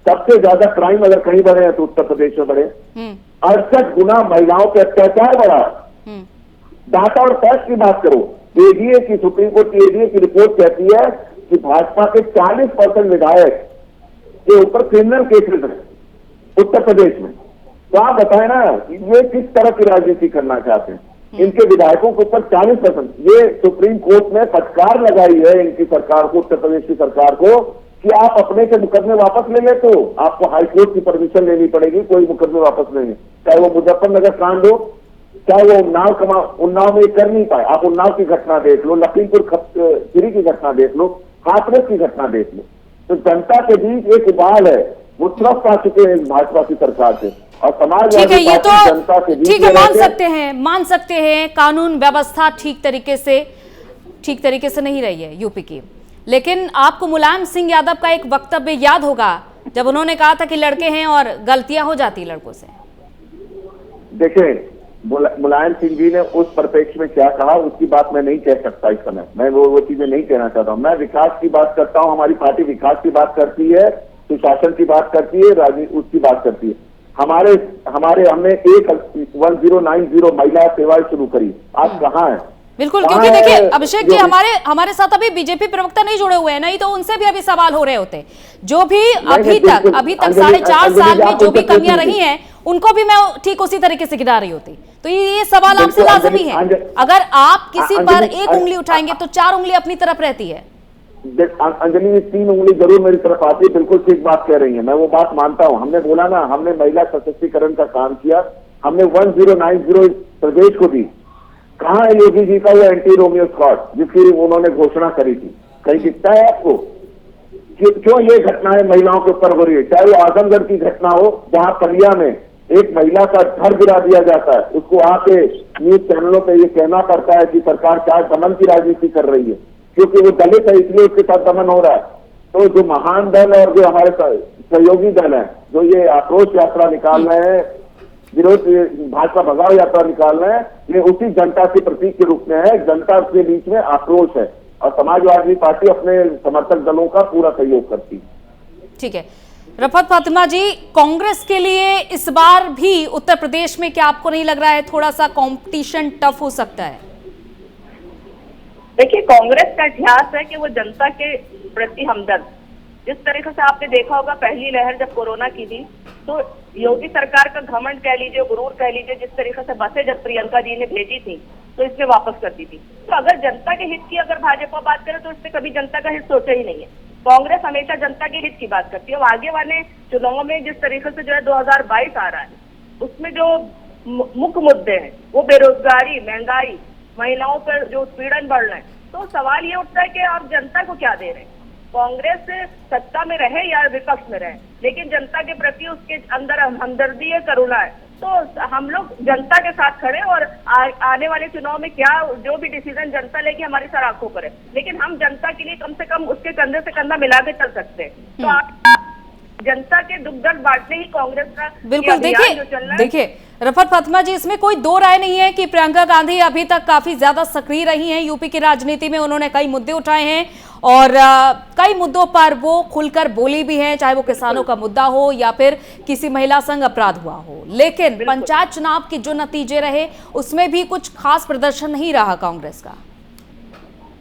सबसे ज्यादा क्राइम अगर कहीं बढ़े हैं तो उत्तर प्रदेश में बढ़े। 68 गुना महिलाओं के अत्याचार बढ़ा। डाटा और फैक्ट की बात करो, एडीए की, सुप्रीम कोर्ट की एडीए की रिपोर्ट कहती है कि भाजपा के 40% विधायक के ऊपर क्रिमिनल केसेस हैं उत्तर प्रदेश में। तो आप बताएं ना, ये किस तरह की राजनीति करना चाहते हैं। इनके विधायकों के ऊपर 40%। ये सुप्रीम कोर्ट ने फटकार लगाई है इनकी सरकार को, उत्तर प्रदेश की सरकार को, कि आप अपने के मुकदमे वापस ले ले तो आपको हाईकोर्ट की परमिशन लेनी पड़ेगी, कोई मुकदमे वापस लेंगे। चाहे वो मुजफ्फरनगर कांड हो, चाहे वो उन्नाव में कर नहीं पाए। आप उन्नाव की घटना देख लो, लखीमपुर खीरी की घटना देख लो, हाथरस की घटना देख लो। तो जनता के बीच एक उबाल है, वो तरफ आ चुके हैं भाजपा की सरकार से, और समाजवादी ठीक है, ये पार्टी तो जनता के बीच ठीक है, में मान सकते हैं कानून व्यवस्था ठीक तरीके से नहीं रही है यूपी की। लेकिन आपको मुलायम सिंह यादव का एक वक्तव्य याद होगा जब उन्होंने कहा था कि लड़के हैं और गलतियां हो जाती लड़कों से। देखें, मुलायम सिंह जी ने उस परिप्रेक्ष्य में क्या कहा उसकी बात मैं नहीं कह सकता इस समय। मैं वो चीजें नहीं कहना चाहता हूं। मैं विकास की बात करता हूं, हमारी पार्टी विकास की बात करती है, सुशासन की बात करती है, राजनीति उसकी बात करती है। हमने 1090 महिला सेवाएं शुरू करी, आज कहाँ है? बिल्कुल, क्योंकि देखिए अभिषेक जी, हमारे साथ अभी बीजेपी प्रवक्ता नहीं जुड़े हुए हैं, नहीं तो उनसे भी अभी सवाल हो रहे होते। जो भी अभी तक 4.5 साल में जो भी कमियां रही हैं उनको भी मैं ठीक उसी तरीके से गिरा रही होती। तो ये सवाल आपसे लाजमी है। अगर आप किसी पर एक उंगली उठाएंगे तो 4 उंगली अपनी तरफ रहती है। अंजलि, 3 उंगली जरूर मेरी तरफ आती है, बिल्कुल ठीक बात कह रही है, मैं वो बात मानता हूँ। हमने बोला ना, हमने महिला सशक्तिकरण का काम किया, हमने 1090 प्रदेश को दी। कहाँ है योगी जी का वो एंटी रोमियो स्क्वाड जिसकी उन्होंने घोषणा करी थी? कहीं दिखता है आपको? क्यों ये घटनाएं महिलाओं के ऊपर हो रही है? चाहे वो आजमगढ़ की घटना हो, जहां पलिया में एक महिला का घर गिरा दिया जाता है, उसको आके न्यूज चैनलों पे ये कहना पड़ता है कि सरकार क्या दमन की राजनीति कर रही है, क्योंकि वो दलित है इसलिए उसके साथ दमन हो रहा है। तो जो महान दल और जो हमारे सहयोगी दल है, जो ये आक्रोश यात्रा निकाल रहे हैं, विरोध भाजपा भगाओ यात्रा निकाल रहे हैं, ये उसी जनता के प्रतीक के रूप में है। जनता के बीच में आक्रोश है और समाजवादी पार्टी अपने समर्थक दलों का पूरा सहयोग करती है। ठीक है, रफत फातिमा जी, कांग्रेस के लिए इस बार भी उत्तर प्रदेश में क्या आपको नहीं लग रहा है थोड़ा सा कंपटीशन टफ हो सकता है? देखिए, कांग्रेस का इतिहास है कि वो जनता के प्रति हमदर्द। जिस तरीके से आपने देखा होगा पहली लहर जब कोरोना की थी, तो योगी सरकार का घमंड कह लीजिए, गुरूर कह लीजिए, जिस तरीके से बसें जब प्रियंका जी ने भेजी थी तो इसमें वापस कर दी थी। तो अगर जनता के हित की अगर भाजपा बात करे तो इससे कभी जनता का हित सोचा ही नहीं है। कांग्रेस हमेशा जनता के हित की बात करती है। और आगे वाले चुनाव में जिस तरीके से जो है 2022 आ रहा है, उसमें जो मुख्य मुद्दे हैं वो बेरोजगारी, महंगाई, महिलाओं पर जो उत्पीड़न बढ़ रहे हैं, तो सवाल ये उठता है कि आप जनता को क्या दे रहे हैं? कांग्रेस सत्ता में रहे या विपक्ष में रहे, लेकिन जनता के प्रति उसके अंदर हमदर्दी है, करुणा है। तो हम लोग जनता के साथ खड़े और आने वाले चुनाव में क्या जो भी डिसीजन जनता लेगी हमारी सर आंखों पर है, लेकिन हम जनता के लिए कम से कम उसके कंधे से कंधा मिला के चल सकते हैं। तो आप जनता के दुख दर्द बांटने ही कांग्रेस का बिल्कुल। देखिए रफत फातिमा जी, इसमें कोई दो राय नहीं है कि प्रियंका गांधी अभी तक काफी ज्यादा सक्रिय रही हैं यूपी की राजनीति में। उन्होंने कई मुद्दे उठाए हैं और कई मुद्दों पर वो खुलकर बोली भी हैं, चाहे वो किसानों का मुद्दा हो या फिर किसी महिला संग अपराध हुआ हो। लेकिन पंचायत चुनाव के जो नतीजे रहे उसमें भी कुछ खास प्रदर्शन नहीं रहा कांग्रेस का।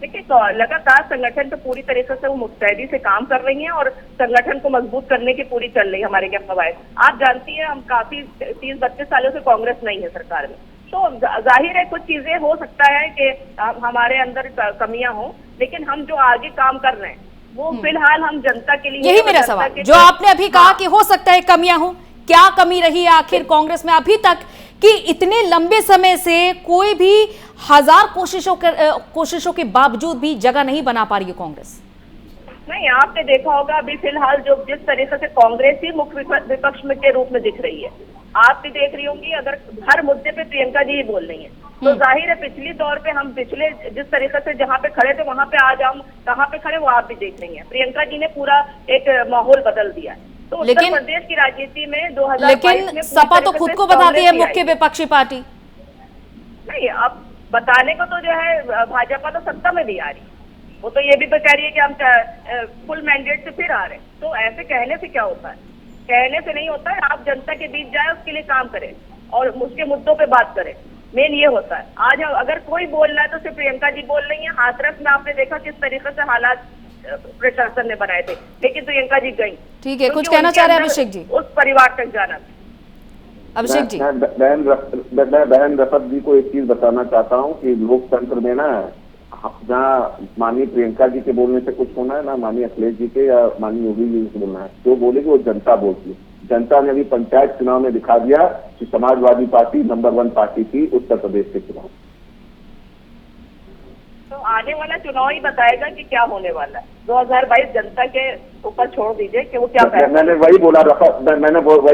देखिए, तो लगातार संगठन पे पूरी तरीके से वो मुस्तैदी से काम कर रही हैं और संगठन को मजबूत करने की पूरी चल रही है हमारे क्या कवायद। आप जानती हैं, हम काफी 30-32 सालों से कांग्रेस नहीं है सरकार में, तो जाहिर है कुछ चीजें हो सकता है कि हमारे अंदर कमियां हो, लेकिन हम जो आगे काम कर रहे हैं वो फिलहाल हम जनता के लिए। यही मेरा सवाल, जो आपने अभी कहा कि हो सकता है कमियां हो, क्या कमी रही है आखिर कांग्रेस में अभी तक कि इतने लंबे समय से कोई भी 1000 कोशिशों के बावजूद भी जगह नहीं बना पा रही है कांग्रेस? नहीं, आपने देखा होगा अभी फिलहाल जो जिस तरीके से कांग्रेस ही मुख्य विपक्ष में के रूप में दिख रही है, आप भी देख रही होंगी। अगर हर मुद्दे पे प्रियंका जी ही बोल रही है, तो जाहिर है पिछली दौर पे हम पिछले जिस तरीके से जहाँ पे खड़े थे वहां पे आज हम कहाँ पे खड़े वो आप भी देख रही हैं। प्रियंका जी ने पूरा एक माहौल बदल दिया है। तो उत्तर प्रदेश की राजनीति में 2022 में सपा तो खुद को बताती है मुख्य विपक्षी पार्टी। नहीं, अब बताने को तो जो है भाजपा तो सत्ता में भी आ रही है, वो तो ये भी तो कह रही है कि हम फुल मैंडेट से फिर आ रहे हैं। तो ऐसे कहने से क्या होता है? कहने से नहीं होता है। आप जनता के बीच जाए, उसके लिए काम करें और उसके मुद्दों पे बात करें, मेन ये होता है। आज अगर कोई बोल रहा है तो सिर्फ प्रियंका जी बोल रही है। हाथरस में आपने देखा किस तरीके से हालात प्रशासन ने बनाए थे, लेकिन प्रियंका जी गई। ठीक है, कुछ कहना चाह रहे हैं अभिषेक जी? उस परिवार तक जाना। अभिषेक जी। बहन रफत जी को एक चीज बताना चाहता हूँ कि लोकतंत्र में ना, जहाँ माननीय प्रियंका जी के बोलने से कुछ होना है, ना माननीय अखिलेश जी के या माननीय योगी जी से बोलना है। जो बोलेगी वो जनता बोलती है। जनता ने अभी पंचायत चुनाव में दिखा दिया कि समाजवादी पार्टी नंबर 1 पार्टी थी उत्तर प्रदेश के चुनाव। तो आने वाला चुनाव ही बताएगा कि क्या होने वाला है। 2022 जनता के ऊपर छोड़ दीजिए कि वो क्या फैसला। मैंने वही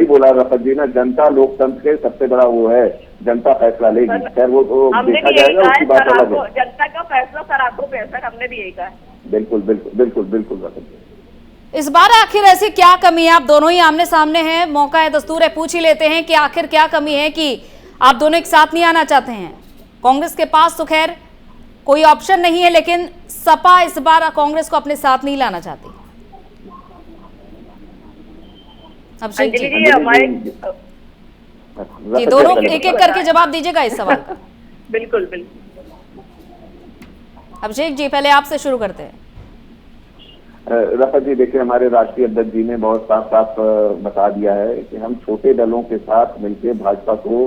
बोला रफत जी ना, जनता लोकतंत्र के सबसे बड़ा वो है, जनता फैसला लेगी। खैर वो देखा जाएगा, उसकी बात अलग है। जनता का फैसला सर आंखों पे है सर, हमने भी यही कहा है। बिल्कुल बिल्कुल बिल्कुल बिल्कुल रफत जी। इस बार आखिर ऐसी क्या कमी है? आप दोनों ही आमने सामने हैं, मौका है, दस्तूर है, पूछ ही लेते हैं कि आखिर क्या कमी है कि आप दोनों एक साथ नहीं आना चाहते हैं। कांग्रेस के पास तो खैर कोई ऑप्शन नहीं है, लेकिन सपा इस बार कांग्रेस को अपने साथ नहीं लाना चाहती। अभिषेक जी, हमारे जी दोनों एक एक करके जवाब दीजिएगा इस सवाल का। बिल्कुल बिल्कुल। अभिषेक जी, पहले आपसे शुरू करते हैं। रफत जी, देखिए, हमारे राष्ट्रीय अध्यक्ष जी ने बहुत साफ साफ बता दिया है कि हम छोटे दलों के साथ मिलकर भाजपा को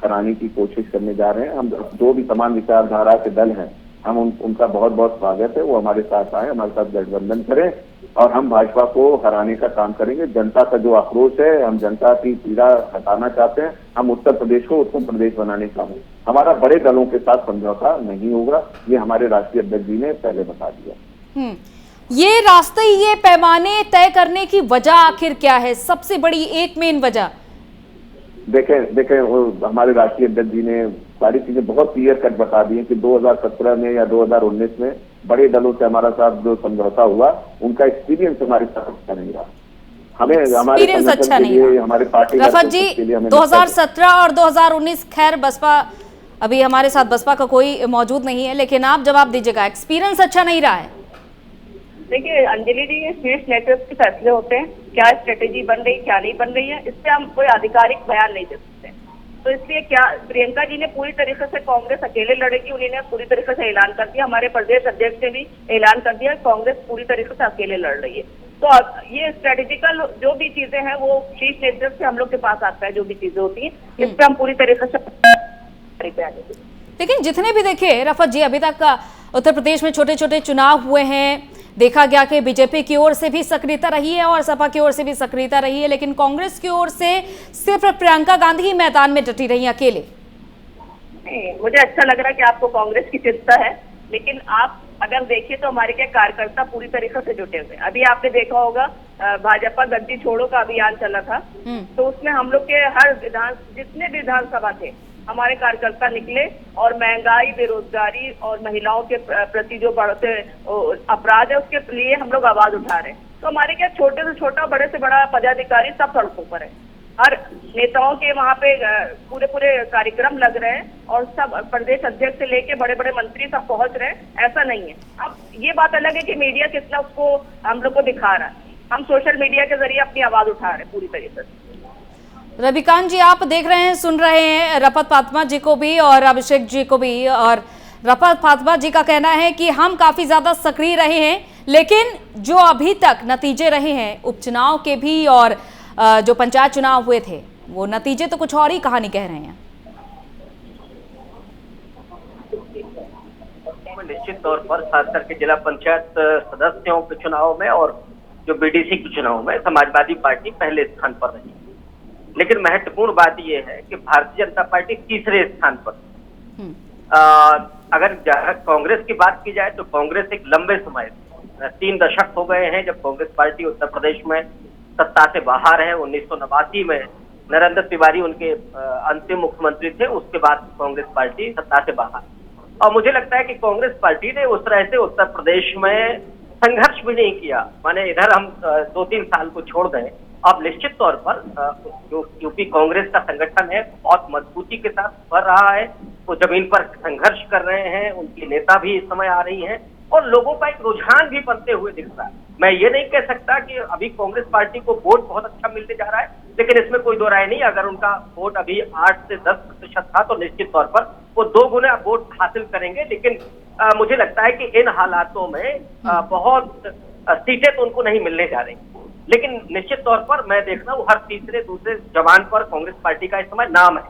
हराने की कोशिश करने जा रहे हैं। हम जो भी समान विचारधारा के दल हैं, हम उनका बहुत बहुत स्वागत है। वो हमारे साथ आए, हमारे साथ गठबंधन करें और हम भाजपा को हराने का काम करेंगे। जनता का जो आक्रोश है, हम जनता की पीड़ा हटाना चाहते हैं। हम उत्तर प्रदेश को उत्तम प्रदेश बनाने का है। हमारा बड़े दलों के साथ समझौता नहीं होगा, ये हमारे राष्ट्रीय अध्यक्ष जी ने पहले बता दिया। ये रास्ते, ये पैमाने तय करने की वजह आखिर क्या है? सबसे बड़ी एक मेन वजह देखें हमारे राष्ट्रीय अध्यक्ष जी ने सारी चीजें बहुत क्लियर कट बता दी है कि 2017 में या 2019 में बड़े दलों से हमारा साथ जो समझौता हुआ, उनका एक्सपीरियंस हमारे साथ अच्छा नहीं रहा। हमें हमारे अच्छा नहीं रहा। हमारे पार्टी रफत जी, 2017 और 2019 खैर बसपा, अभी हमारे साथ बसपा का कोई मौजूद नहीं है, लेकिन आप जवाब दीजिएगा, एक्सपीरियंस अच्छा नहीं रहा है। देखिए अंजलि जी, ये शीर्ष नेतृत्व के फैसले होते हैं, क्या स्ट्रेटेजी बन रही, क्या नहीं बन रही है, इस पे हम कोई आधिकारिक बयान नहीं दे सकते। तो इसलिए क्या प्रियंका जी ने पूरी तरीके से कांग्रेस अकेले लड़ेगी, उन्होंने पूरी तरीके से ऐलान कर दिया। हमारे प्रदेश अध्यक्ष ने भी ऐलान कर दिया कांग्रेस पूरी तरीके से अकेले लड़ रही है। तो ये स्ट्रेटेजिकल जो भी चीजें हैं वो शीर्ष नेतृत्व से हम लोग के पास आता है, जो भी चीजें होती हैं, इस पे हम पूरी तरीके से। लेकिन जितने भी देखे रफत जी, अभी तक उत्तर प्रदेश में छोटे छोटे चुनाव हुए हैं, देखा गया कि बीजेपी की ओर से भी सक्रियता रही है और सपा की ओर से भी सक्रियता रही है, लेकिन कांग्रेस की ओर से सिर्फ प्रियंका गांधी ही मैदान में डटी रही अकेले। नहीं, मुझे अच्छा लग रहा है कि आपको कांग्रेस की चिंता है, लेकिन आप अगर देखिए तो हमारे क्या कार्यकर्ता पूरी तरीके से जुटे हुए। अभी आपने देखा होगा भाजपा गद्दी छोड़ो का अभियान चला था, तो उसमें हम लोग के हर जितने भी विधानसभा थे, हमारे कार्यकर्ता निकले और महंगाई, बेरोजगारी और महिलाओं के प्रति जो बढ़ते अपराध है उसके लिए हम लोग आवाज उठा रहे हैं। तो हमारे क्या छोटे से छोटा, बड़े से बड़ा पदाधिकारी सब सड़कों पर है। हर नेताओं के वहाँ पे पूरे कार्यक्रम लग रहे हैं और सब प्रदेश अध्यक्ष से लेके बड़े बड़े मंत्री सब पहुंच रहे हैं। ऐसा नहीं है। अब ये बात अलग है कि मीडिया कितना उसको हम लोग को दिखा रहा है। हम सोशल मीडिया के जरिए अपनी आवाज उठा रहे हैं पूरी तरीके से। रविकांत जी, आप देख रहे हैं, सुन रहे हैं रफत फातिमा जी को भी और अभिषेक जी को भी, और रफत फातिमा जी का कहना है कि हम काफी ज्यादा सक्रिय रहे हैं, लेकिन जो अभी तक नतीजे रहे हैं उपचुनाव के भी और जो पंचायत चुनाव हुए थे, वो नतीजे तो कुछ और ही कहानी कह रहे हैं। निश्चित तौर पर खास करके जिला पंचायत सदस्यों के चुनाव में और जो बीडीसी के चुनाव में समाजवादी पार्टी पहले स्थान पर रही, लेकिन महत्वपूर्ण बात यह है कि भारतीय जनता पार्टी तीसरे स्थान पर। अगर कांग्रेस की बात की जाए तो कांग्रेस एक लंबे समय 3 दशक हो गए हैं जब कांग्रेस पार्टी उत्तर प्रदेश में सत्ता से बाहर है। 1989 में नरेंद्र तिवारी उनके अंतिम मुख्यमंत्री थे, उसके बाद कांग्रेस पार्टी सत्ता से बाहर। और मुझे लगता है कि कांग्रेस पार्टी ने उस तरह से उत्तर प्रदेश में संघर्ष भी नहीं किया। माने इधर हम 2-3 साल को छोड़ दें, अब निश्चित तौर पर जो यूपी कांग्रेस का संगठन है बहुत मजबूती के साथ बढ़ रहा है। वो जमीन पर संघर्ष कर रहे हैं, उनकी नेता भी इस समय आ रही हैं और लोगों का एक रुझान भी बनते हुए दिख रहा है। मैं ये नहीं कह सकता कि अभी कांग्रेस पार्टी को वोट बहुत अच्छा मिलने जा रहा है, लेकिन इसमें कोई दो राय नहीं। अगर उनका वोट अभी 8 से 10% था तो निश्चित तौर पर वो 2 गुना वोट हासिल करेंगे। लेकिन मुझे लगता है कि इन हालातों में बहुत सीटें तो उनको नहीं मिलने जा रही। लेकिन निश्चित तौर पर मैं देख रहा हूँ हर तीसरे दूसरे जवान पर कांग्रेस पार्टी का इस समय नाम है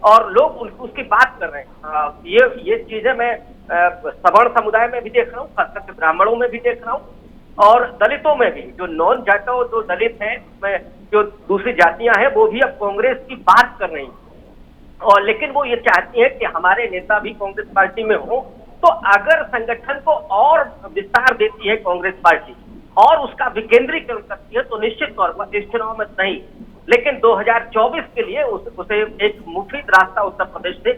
और लोग उसकी बात कर रहे हैं। ये चीजें मैं सवर्ण समुदाय में भी देख रहा हूँ, खास करके ब्राह्मणों में भी देख रहा हूँ और दलितों में भी, जो नॉन जाटो जो दलित हैं, जो दूसरी जातियां हैं, वो भी अब कांग्रेस की बात कर रही हैं। और लेकिन वो ये चाहती है कि हमारे नेता भी कांग्रेस पार्टी में हो। तो अगर संगठन को और विस्तार देती है कांग्रेस पार्टी और उसका विकेंद्रीकरण करती है तो निश्चित तौर पर इस चुनाव में नहीं, लेकिन 2024 के लिए उसे एक मुफीद रास्ता उत्तर प्रदेश से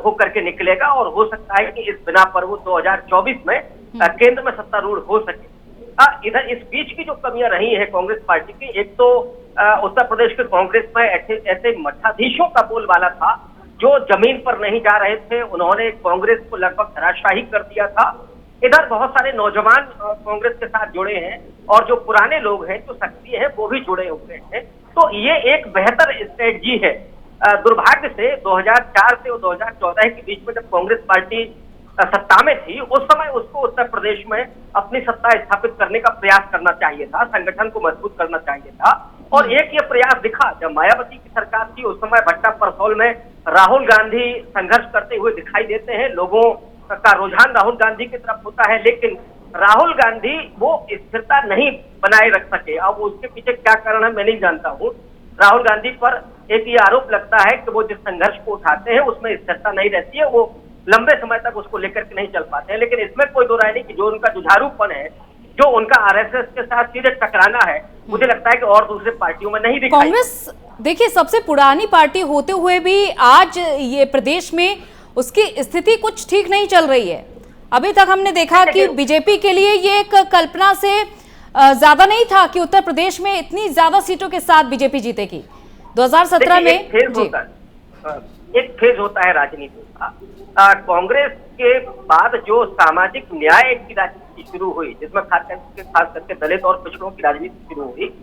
होकर के निकलेगा और हो सकता है कि इस बिना पर वो 2024 में केंद्र में सत्तारूढ़ हो सके। इधर इस बीच की जो कमियां रही है कांग्रेस पार्टी की, एक तो उत्तर प्रदेश के कांग्रेस में ऐसे मठाधीशों का बोलबाला था जो जमीन पर नहीं जा रहे थे, उन्होंने कांग्रेस को लगभग धराशाही कर दिया था। इधर बहुत सारे नौजवान कांग्रेस के साथ जुड़े हैं और जो पुराने लोग हैं, जो सक्रिय हैं, वो भी जुड़े हुए हैं। तो ये एक बेहतर स्ट्रेटजी है। दुर्भाग्य से 2004 से 2014 के बीच में जब कांग्रेस पार्टी सत्ता में थी, उस समय उसको उत्तर प्रदेश में अपनी सत्ता स्थापित करने का प्रयास करना चाहिए था, संगठन को मजबूत करना चाहिए था। और एक ये प्रयास दिखा जब मायावती की सरकार थी, उस समय भट्टा परसौल में राहुल गांधी संघर्ष करते हुए दिखाई देते हैं, लोगों का रुझान राहुल गांधी की तरफ होता है, लेकिन राहुल गांधी वो स्थिरता नहीं बनाए रख सके। अब उसके पीछे क्या कारण है मैं नहीं जानता हूँ। राहुल गांधी पर एक ये आरोप लगता है कि वो जिस संघर्ष को उठाते हैं उसमें स्थिरता नहीं रहती है, वो लंबे समय तक उसको लेकर के नहीं चल पाते हैं। लेकिन इसमें कोई दो राय नहीं कि जो उनका जुझारूपन है, जो उनका आरएसएस के साथ सीधे टकराना है, मुझे लगता है कि और दूसरे पार्टियों में नहीं दिखाई। कांग्रेस देखिए सबसे पुरानी पार्टी होते हुए भी आज ये प्रदेश में उसकी स्थिति कुछ ठीक नहीं चल रही है। अभी तक हमने देखा कि बीजेपी के लिए ये एक कल्पना से ज्यादा नहीं था कि उत्तर प्रदेश में इतनी ज्यादा सीटों के साथ बीजेपी जीतेगी। 2017 में एक फेज होता है राजनीति का। कांग्रेस के बाद जो सामाजिक न्याय की राजनीति शुरू हुई, जिसमें खास करके दलित और पिछड़ों की राजनीति शुरू हुई,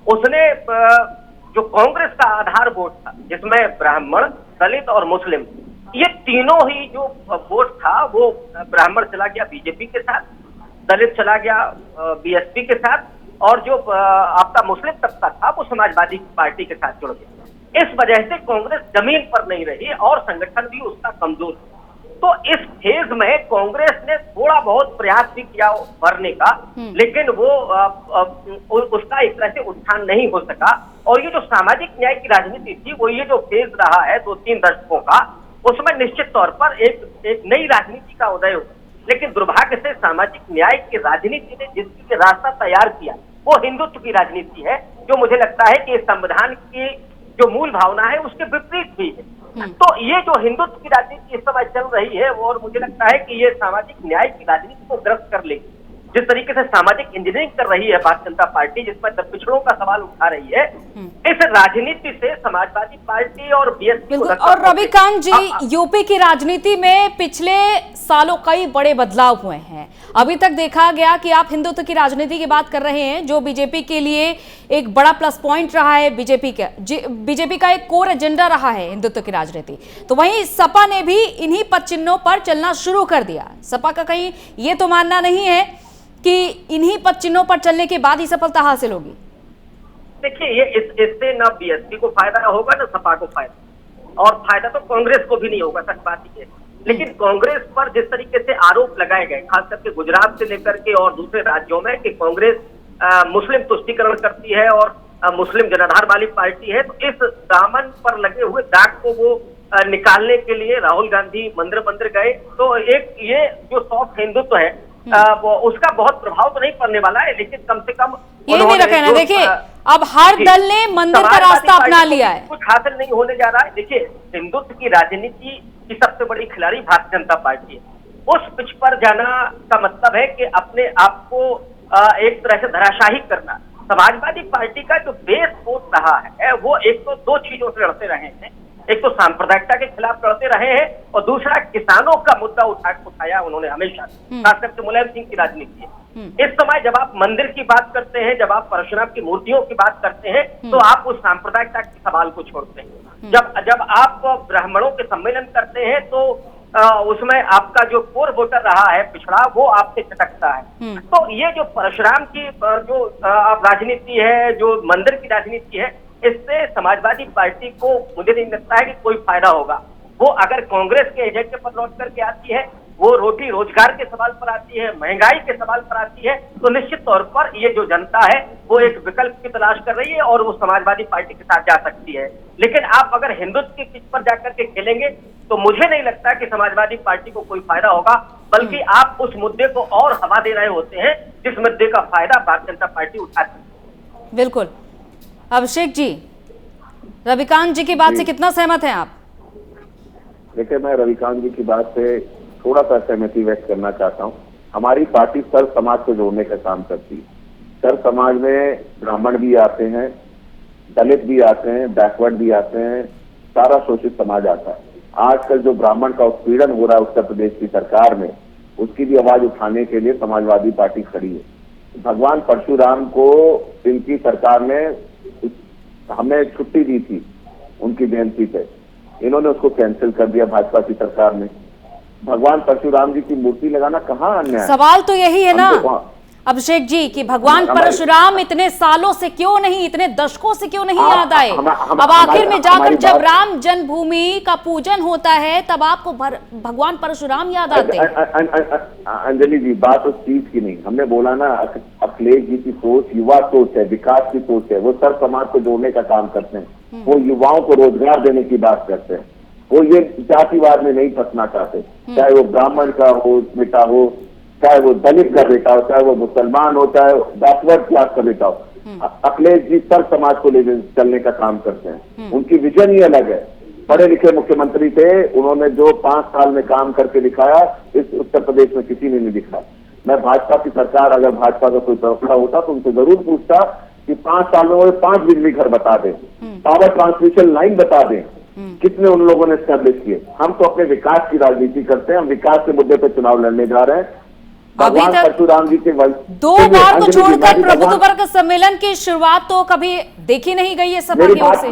उसने जो कांग्रेस का आधार वोट था, जिसमें ब्राह्मण, दलित और मुस्लिम, ये तीनों ही जो वोट था वो ब्राह्मण चला गया बीजेपी के साथ, दलित चला गया बीएसपी के साथ, और जो आपका मुस्लिम तबका था वो समाजवादी पार्टी के साथ जुड़ गया। इस वजह से कांग्रेस जमीन पर नहीं रही और संगठन भी उसका कमजोर था। तो इस फेज में कांग्रेस ने थोड़ा बहुत प्रयास भी किया भरने का, लेकिन वो उसका एक तरह से उत्थान नहीं हो सका। और ये जो सामाजिक न्याय की राजनीति थी, वो ये जो फेज रहा है 2-3 दशकों का, उसमें निश्चित तौर पर एक नई राजनीति का उदय हुआ। लेकिन दुर्भाग्य से सामाजिक न्याय की राजनीति ने जिसकी रास्ता तैयार किया वो हिंदुत्व की राजनीति है, जो मुझे लगता है कि संविधान की जो मूल भावना है उसके विपरीत भी है। तो ये जो हिंदुत्व की राजनीति इस समय चल रही है, और मुझे लगता है कि ये सामाजिक न्याय की राजनीति को ग्रस्त कर लेगी। जिस तरीके से सामाजिक इंजीनियरिंग कर रही है भारतीय जनता पार्टी, जिसमें पिछड़ों का सवाल उठा रही है, इस राजनीति से समाजवादी पार्टी और बीएसपी और रविकांत जी, यूपी की राजनीति में पिछले सालों कई बड़े बदलाव हुए हैं। अभी तक देखा गया कि आप हिंदुत्व की राजनीति की बात कर रहे हैं, जो बीजेपी के लिए एक बड़ा प्लस पॉइंट रहा है। बीजेपी का एक कोर एजेंडा रहा है हिंदुत्व की राजनीति। तो वहीं सपा ने भी इन्हीं पद चिन्हों पर चलना शुरू कर दिया। सपा का कहीं ये तो मानना नहीं है कि इन्हीं पद चिन्हों पर चलने के बाद ही सफलता हासिल होगी? देखिए, ये इससे ना बीएसपी को फायदा होगा ना सपा को फायदा, और फायदा तो कांग्रेस को भी नहीं होगा, सच बात ही है। लेकिन कांग्रेस पर जिस तरीके से आरोप लगाए गए, खास करके गुजरात से लेकर के और दूसरे राज्यों में, कि कांग्रेस मुस्लिम तुष्टीकरण करती है और मुस्लिम जनाधार वाली पार्टी है, तो इस दामन पर लगे हुए दाग को वो निकालने के लिए राहुल गांधी मंदिर गए। तो एक ये जो सॉफ्ट हिंदुत्व है उसका बहुत प्रभाव तो नहीं पड़ने वाला है, लेकिन कम से कम ये मेरा कहना है। देखिए, अब हर दल ने मंदिर का रास्ता अपना लिया है, कुछ हासिल नहीं होने जा रहा है। देखिए, हिंदुत्व की राजनीति की सबसे बड़ी खिलाड़ी भारतीय जनता पार्टी है। उस पिच पर जाना का मतलब है कि अपने आप को एक तरह से धराशाही करना। समाजवादी पार्टी का जो बेस वोट रहा है वो एक तो 2 चीजों से लड़ते रहे हैं। एक तो सांप्रदायिकता के खिलाफ लड़ते रहे हैं, और दूसरा किसानों का मुद्दा उठाया उन्होंने हमेशा, खासकर से मुलायम सिंह की राजनीति है। इस समय जब आप मंदिर की बात करते हैं, जब आप परशुराम की मूर्तियों की बात करते हैं, तो आप उस सांप्रदायिकता के सवाल को छोड़ते हैं। जब आप ब्राह्मणों के सम्मेलन करते हैं, तो उसमें आपका जो कोर वोटर रहा है पिछड़ा, वो आपसे चटकता है। तो ये जो परशुराम की जो राजनीति है, जो मंदिर की राजनीति है, इससे समाजवादी पार्टी को मुझे नहीं लगता है कि कोई फायदा होगा। वो अगर कांग्रेस के एजेंडे पर लौट करके आती है, वो रोटी रोजगार के सवाल पर आती है, महंगाई के सवाल पर आती है, तो निश्चित तौर पर ये जो जनता है वो एक विकल्प की तलाश कर रही है और वो समाजवादी पार्टी के साथ जा सकती है। लेकिन आप अगर हिंदुत्व की पिच पर जाकर के खेलेंगे तो मुझे नहीं लगता कि समाजवादी पार्टी को कोई फायदा होगा, बल्कि आप उस मुद्दे को और हवा दे रहे होते हैं जिस मुद्दे का फायदा भारतीय जनता पार्टी उठाती है। बिल्कुल। अभिषेक जी, रविकांत जी की बात से कितना सहमत हैं आप? देखिए, मैं रविकांत जी की बात से थोड़ा सा सहमति व्यक्त करना चाहता हूँ। हमारी पार्टी सर्व समाज को जोड़ने का काम करती है। सर्व समाज में ब्राह्मण भी आते हैं, दलित भी आते हैं, बैकवर्ड भी आते हैं, सारा शोषित समाज आता है। आजकल जो ब्राह्मण का उत्पीड़न हो रहा है उत्तर प्रदेश की सरकार में, उसकी भी आवाज उठाने के लिए समाजवादी पार्टी खड़ी है। भगवान परशुराम को इनकी सरकार ने हमें छुट्टी दी थी उनकी जयंती पे, इन्होंने उसको कैंसिल कर दिया भाजपा की सरकार ने। भगवान परशुराम जी की मूर्ति लगाना कहाँ अन्याय है? सवाल तो यही है ना अभिषेक जी कि भगवान परशुराम इतने सालों से क्यों नहीं, इतने दशकों से क्यों नहीं याद आए? अब आखिर में जाकर जब राम जन्मभूमि का पूजन होता है तब आपको भगवान परशुराम याद आते हैं। अंजलि जी, बात उस चीज की नहीं, हमने बोला ना, अखिलेश जी की सोच युवा सोच है, विकास की सोच है। वो सर्व समाज को जोड़ने का काम करते हैं, वो युवाओं को रोजगार देने की बात करते हैं, वो ये जातिवाद में नहीं फंसना चाहते। चाहे वो ब्राह्मण का हो बेटा हो, चाहे वो दलित का बेटा हो, चाहे वो मुसलमान हो, चाहे बैकवर्ड क्लास का बेटा हो। अखिलेश जी सर्व समाज को ले चलने का काम करते हैं। उनकी विजन ही अलग है। पढ़े लिखे मुख्यमंत्री थे, उन्होंने जो 5 साल में काम करके दिखाया इस उत्तर प्रदेश में किसी ने नहीं दिखाया। मैं भाजपा की सरकार, अगर भाजपा का कोई प्रवक्ता होता तो उनसे जरूर पूछता कि 5 साल में वो 5 बिजली घर बता दें, पावर ट्रांसमिशन लाइन बता दें, कितने उन लोगों ने स्टैब्लिश किए। हम तो अपने विकास की राजनीति करते हैं, हम विकास के मुद्दे पर चुनाव लड़ने जा रहे हैं। भगवान परशुराम जी के 2 बार को छोड़कर प्रबुद्ध वर्ग सम्मेलन की शुरुआत तो कभी देखी नहीं गई है सपा की ओर से।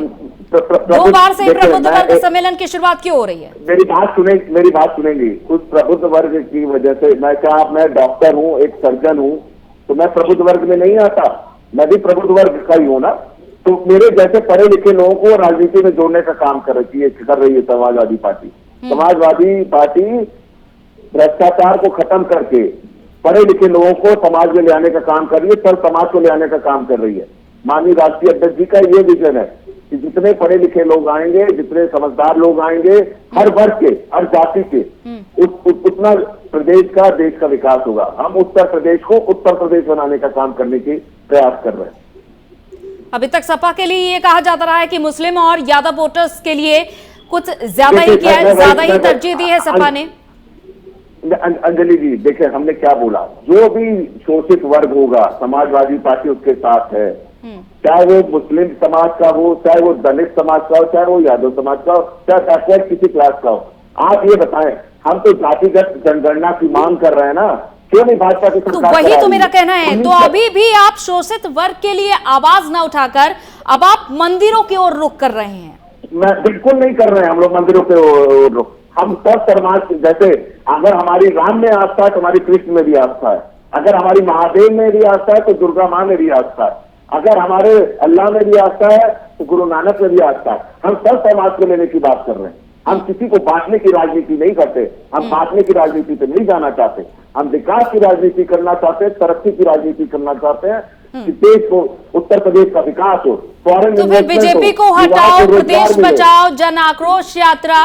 2 बार से प्रबुद्ध वर्ग सम्मेलन की शुरुआत क्यों हो रही है? मेरी बात सुनेंगी। उस प्रबुद्ध वर्ग की वजह से मैं डॉक्टर हूँ, एक सर्जन हूँ, तो मैं प्रबुद्ध वर्ग में नहीं आता, मैं भी प्रबुद्ध वर्ग का ही हूँ ना। तो मेरे जैसे पढ़े लिखे लोगों को राजनीति में जोड़ने का काम कर रही है समाजवादी पार्टी। समाजवादी पार्टी भ्रष्टाचार को खत्म करके पढ़े लिखे लोगों को समाज में ले आने का काम कर रही है, सर्व समाज को ले आने का काम कर रही है। माननीय राष्ट्रीय अध्यक्ष जी का ये विजन है कि जितने पढ़े लिखे लोग आएंगे, जितने समझदार लोग आएंगे, हर वर्ग के, हर जाति के, उतना प्रदेश का, देश का विकास होगा। हम उत्तर प्रदेश को उत्तर प्रदेश बनाने का काम करने की प्रयास कर रहे हैं। अभी तक सपा के लिए ये कहा जाता रहा है कि मुस्लिम और यादव वोटर्स के लिए कुछ ज्यादा ही किया है, ज्यादा ही तरजीह दी है सपा ने। अंजलि जी, देखिए हमने क्या बोला, जो भी शोषित वर्ग होगा समाजवादी पार्टी उसके साथ है, चाहे वो मुस्लिम समाज का हो, चाहे वो दलित समाज का हो, चाहे वो यादव समाज का हो, चाहे बैकवर्ड किसी क्लास का हो। आप ये बताएं, हम तो जातिगत जनगणना की मांग कर रहे हैं ना, क्यों नहीं भाजपा की सरकार? तो वही तो मेरा कहना है। तो अभी भी आप शोषित वर्ग के लिए आवाज न उठाकर अब आप मंदिरों की ओर रुख कर रहे हैं। मैं बिल्कुल नहीं कर रहे हैं हम लोग मंदिरों के ओर रुख। हम सब समाज, जैसे अगर हमारी राम में आस्था है तो हमारी कृष्ण में भी आस्था है, अगर हमारी महादेव में भी आस्था है तो दुर्गा माँ में भी आस्था है, अगर हमारे अल्लाह में भी आस्था है तो गुरु नानक में भी आस्था है। हम सब समाज को लेने की बात कर रहे हैं। हम किसी को बांटने की राजनीति नहीं करते, हम बांटने की राजनीति पे नहीं जाना चाहते। हम विकास की राजनीति करना चाहते हैं, तरक्की की राजनीति करना चाहते हैं कि देश को, उत्तर प्रदेश का विकास हो। तो फिर बीजेपी को हटाओ, प्रदेश बचाओ, जन आक्रोश यात्रा,